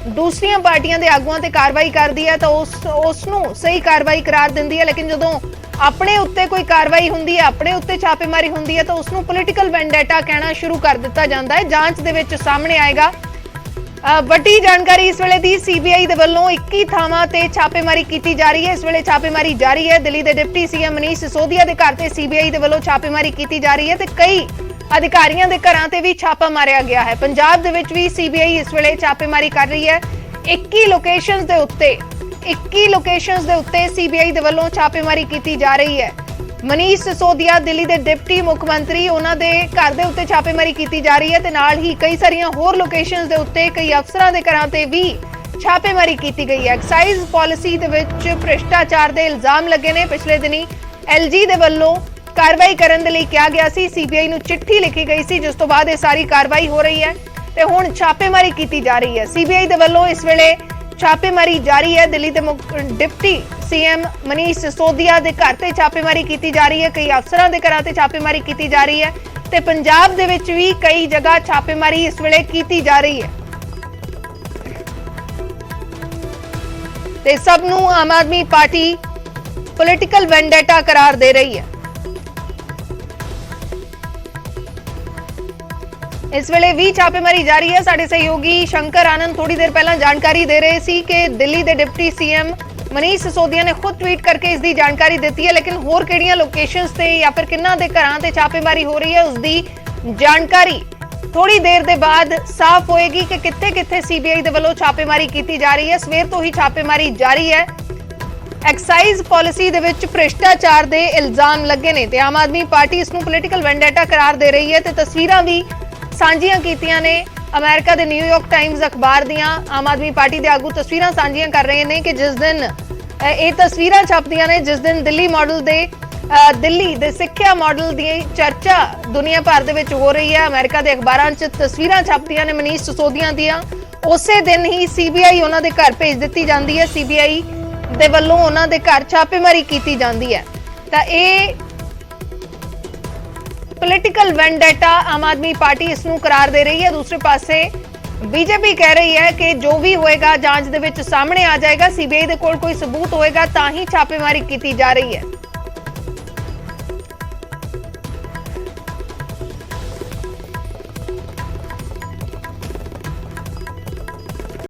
ਦੂਸਰੀਆਂ ਪਾਰਟੀਆਂ ਦੇ ਆਗੂਆਂ ਤੇ ਕਾਰਵਾਈ ਕਰਦੀ ਹੈ ਤਾਂ ਉਸ ਨੂੰ ਸਹੀ ਕਾਰਵਾਈ ਕਰਾਰ ਦਿੰਦੀ ਹੈ ਲੇਕਿਨ ਜਦੋਂ ਆਪਣੇ ਉੱਤੇ ਕੋਈ ਕਾਰਵਾਈ ਹੁੰਦੀ ਹੈ, ਆਪਣੇ ਉੱਤੇ ਛਾਪੇਮਾਰੀ ਹੁੰਦੀ ਹੈ ਤਾਂ ਉਸ ਨੂੰ ਪੋਲੀਟੀਕਲ ਵੈਂਡੇਟਾ ਕਹਿਣਾ ਸ਼ੁਰੂ ਕਰ ਦਿੱਤਾ ਜਾਂਦਾ ਹੈ। ਜਾਂਚ ਦੇ ਵਿੱਚ ਸਾਹਮਣੇ ਆਏਗਾ ਵੱਡੀ ਜਾਣਕਾਰੀ ਇਸ ਵੇਲੇ ਦੀ ਸੀਬੀਆਈ ਦੇ ਵੱਲੋਂ 21 ਥਾਵਾਂ ਤੇ ਛਾਪੇਮਾਰੀ ਕੀਤੀ ਜਾ ਰਹੀ ਹੈ। ਇਸ ਵੇਲੇ ਛਾਪੇਮਾਰੀ ਜਾਰੀ ਹੈ। ਦਿੱਲੀ ਦੇ ਡਿਪਟੀ ਸੀਐਮ ਮਨੀਸ਼ ਸਿਸੋਦੀਆ ਦੇ ਘਰ ਤੇ ਸੀਬੀਆਈ ਦੇ ਵੱਲੋਂ ਛਾਪੇਮਾਰੀ ਕੀਤੀ ਜਾ ਰਹੀ ਹੈ ਤੇ ਕਈ ਅਧਿਕਾਰੀਆਂ ਦੇ ਘਰਾਂ ਤੇ ਵੀ ਛਾਪਾ ਮਾਰਿਆ ਗਿਆ ਹੈ। ਪੰਜਾਬ ਦੇ ਵਿੱਚ ਵੀ ਸੀਬੀਆਈ ਇਸ ਵੇਲੇ ਛਾਪੇਮਾਰੀ ਕਰ ਰਹੀ ਹੈ। 21 ਲੋਕੇਸ਼ਨਸ ਦੇ ਉੱਤੇ ਸੀਬੀਆਈ ਦੇ ਵੱਲੋਂ ਛਾਪੇਮਾਰੀ ਕੀਤੀ ਜਾ ਰਹੀ ਹੈ। ਮਨੀਸ਼ ਸਿਸੋਦੀਆ ਦਿੱਲੀ ਦੇ ਡਿਪਟੀ ਮੁੱਖ ਮੰਤਰੀ, ਉਹਨਾਂ ਦੇ ਘਰ ਦੇ ਉੱਤੇ ਛਾਪੇਮਾਰੀ ਕੀਤੀ ਜਾ ਰਹੀ ਹੈ ਤੇ ਨਾਲ ਹੀ ਕਈ ਸਾਰੀਆਂ ਹੋਰ ਲੋਕੇਸ਼ਨਸ ਦੇ ਉੱਤੇ ਕਈ ਅਫਸਰਾਂ ਦੇ ਘਰਾਂ ਤੇ ਵੀ ਛਾਪੇਮਾਰੀ ਕੀਤੀ ਗਈ ਹੈ। ਐਕਸਾਈਜ਼ ਪਾਲਿਸੀ ਦੇ ਵਿੱਚ ਭ੍ਰਿਸ਼ਟਾਚਾਰ ਦੇ ਇਲਜ਼ਾਮ ਲੱਗੇ ਨੇ। ਪਿਛਲੇ ਦਿਨੀ ਐਲਜੀ ਦੇ ਵੱਲੋਂ ਕਾਰਵਾਈ ਕਰਨ ਦੇ ਲਈ ਕਿਹਾ ਗਿਆ ਸੀ, ਸੀਬੀਆਈ ਨੂੰ ਚਿੱਠੀ ਲਿਖੀ ਗਈ ਸੀ, ਜਿਸ ਤੋਂ ਬਾਅਦ ਇਹ ਸਾਰੀ ਕਾਰਵਾਈ ਹੋ ਰਹੀ ਹੈ ਤੇ ਹੁਣ ਛਾਪੇਮਾਰੀ ਕੀਤੀ ਜਾ ਰਹੀ ਹੈ। ਸੀਬੀਆਈ ਦੇ ਵੱਲੋਂ ਇਸ ਵੇਲੇ ਛਾਪੇਮਾਰੀ ਜਾਰੀ ਹੈ। ਦਿੱਲੀ ਦੇ ਡਿਪਟੀ ਸੀਐਮ ਮਨੀਸ਼ ਸਿਸੋਦੀਆ ਦੇ ਘਰ ਤੇ ਛਾਪੇਮਾਰੀ ਕੀਤੀ ਜਾ ਰਹੀ ਹੈ। ਕਈ ਅਫਸਰਾਂ ਦੇ ਘਰਾਂ ਤੇ ਛਾਪੇਮਾਰੀ ਕੀਤੀ ਜਾ ਰਹੀ ਹੈ ਤੇ ਪੰਜਾਬ ਦੇ ਵਿੱਚ ਵੀ ਕਈ ਜਗ੍ਹਾ ਛਾਪੇਮਾਰੀ ਇਸ ਵੇਲੇ ਕੀਤੀ ਜਾ ਰਹੀ ਹੈ ਤੇ ਸਭ ਨੂੰ Aam Aadmi party political vendetta ਕਰਾਰ ਦੇ ਰਹੀ ਹੈ। ਇਸ ਵੇਲੇ ਵੀ ਛਾਪੇਮਾਰੀ ਜਾਰੀ ਹੈ। ਸਾਡੇ ਸਹਿਯੋਗੀ ਸ਼ੰਕਰ ਆਨੰਦ ਥੋੜੀ ਦੇਰ ਪਹਿਲਾਂ ਜਾਣਕਾਰੀ ਦੇ ਰਹੇ ਸੀ ਕਿ ਦਿੱਲੀ ਦੇ ਡਿਪਟੀ ਸੀਐਮ ਮਨੀਸ਼ ਸਿਸੋਦੀਆ ਨੇ ਖੁਦ ਟਵੀਟ ਕਰਕੇ ਇਸ ਦੀ ਜਾਣਕਾਰੀ ਦਿੱਤੀ ਹੈ, ਲੇਕਿਨ ਹੋਰ ਕਿਹੜੀਆਂ ਲੋਕੇਸ਼ਨਸ ਤੇ ਜਾਂ ਫਿਰ ਕਿੰਨਾਂ ਦੇ ਘਰਾਂ ਤੇ ਛਾਪੇਮਾਰੀ ਹੋ ਰਹੀ ਹੈ ਉਸ ਦੀ ਜਾਣਕਾਰੀ ਥੋੜੀ ਦੇਰ ਦੇ ਬਾਅਦ ਸਾਫ਼ ਹੋਏਗੀ ਕਿ ਕਿੱਥੇ-ਕਿੱਥੇ ਸੀਬੀਆਈ ਦੇ ਵੱਲੋਂ ਛਾਪੇਮਾਰੀ ਕੀਤੀ ਜਾ ਰਹੀ ਹੈ। ਸਵੇਰ ਤੋਂ ਹੀ ਛਾਪੇਮਾਰੀ ਜਾਰੀ ਹੈ। ਐਕਸਾਈਜ਼ ਪਾਲਿਸੀ ਦੇ ਵਿੱਚ ਭ੍ਰਿਸ਼ਟਾਚਾਰ ਦੇ ਇਲਜ਼ਾਮ ਲੱਗੇ ਨੇ ਤੇ ਆਮ ਆਦਮੀ ਪਾਰਟੀ ਇਸ ਨੂੰ ਪੋਲੀਟੀਕਲ ਵੈਂਡੇਟਾ ਕਰਾਰ ਦੇ ਰਹੀ ਹੈ ਤੇ ਤਸਵੀਰਾਂ ਵੀ ਸਾਂਝੀਆਂ ਕੀਤੀਆਂ ਨੇ। ਅਮਰੀਕਾ ਦੇ ਨਿਊਯਾਰਕ ਟਾਈਮਜ਼ ਅਖਬਾਰ ਦੀਆਂ ਆਮ ਆਦਮੀ ਪਾਰਟੀ ਦੇ ਆਗੂ ਤਸਵੀਰਾਂ ਸਾਂਝੀਆਂ ਕਰ ਰਹੇ ਨੇ ਕਿ ਜਿਸ ਦਿਨ ਇਹ ਤਸਵੀਰਾਂ ਛਪਦੀਆਂ ਨੇ, ਜਿਸ ਦਿਨ ਦਿੱਲੀ ਦੇ ਸਿੱਖਿਆ ਮਾਡਲ ਦੀ ਚਰਚਾ ਦੁਨੀਆ ਭਰ ਦੇ ਵਿੱਚ ਹੋ ਰਹੀ ਹੈ, ਅਮਰੀਕਾ ਦੇ ਅਖਬਾਰਾਂ 'ਚ ਤਸਵੀਰਾਂ ਛਪਦੀਆਂ ਨੇ ਮਨੀਸ਼ ਸਿਸੋਦੀਆ ਦੀਆਂ, ਉਸੇ ਦਿਨ ਹੀ ਸੀਬੀਆਈ ਉਹਨਾਂ ਦੇ ਘਰ ਭੇਜ ਦਿੱਤੀ ਜਾਂਦੀ ਹੈ। ਸੀਬੀਆਈ ਦੇ ਵੱਲੋਂ ਉਹਨਾਂ ਦੇ ਘਰ ਛਾਪੇਮਾਰੀ ਕੀਤੀ ਜਾਂਦੀ ਹੈ ਤਾਂ ਇਹ political vendetta Aam Aadmi party ਇਸ ਨੂੰ ਕਰਾਰ ਦੇ ਰਹੀ ਹੈ। ਦੂਸਰੇ ਪਾਸੇ ਬੀਜੇਪੀ ਕਹਿ ਰਹੀ ਹੈ ਕਿ ਜੋ ਵੀ ਹੋਏਗਾ ਜਾਂਚ ਦੇ ਵਿੱਚ ਸਾਹਮਣੇ ਆ ਜਾਏਗਾ, ਸੀਬੀਆਈ ਦੇ ਕੋਲ ਕੋਈ ਸਬੂਤ ਹੋਏਗਾ ਤਾਂ ਹੀ ਛਾਪੇਮਾਰੀ ਕੀਤੀ ਜਾ ਰਹੀ ਹੈ।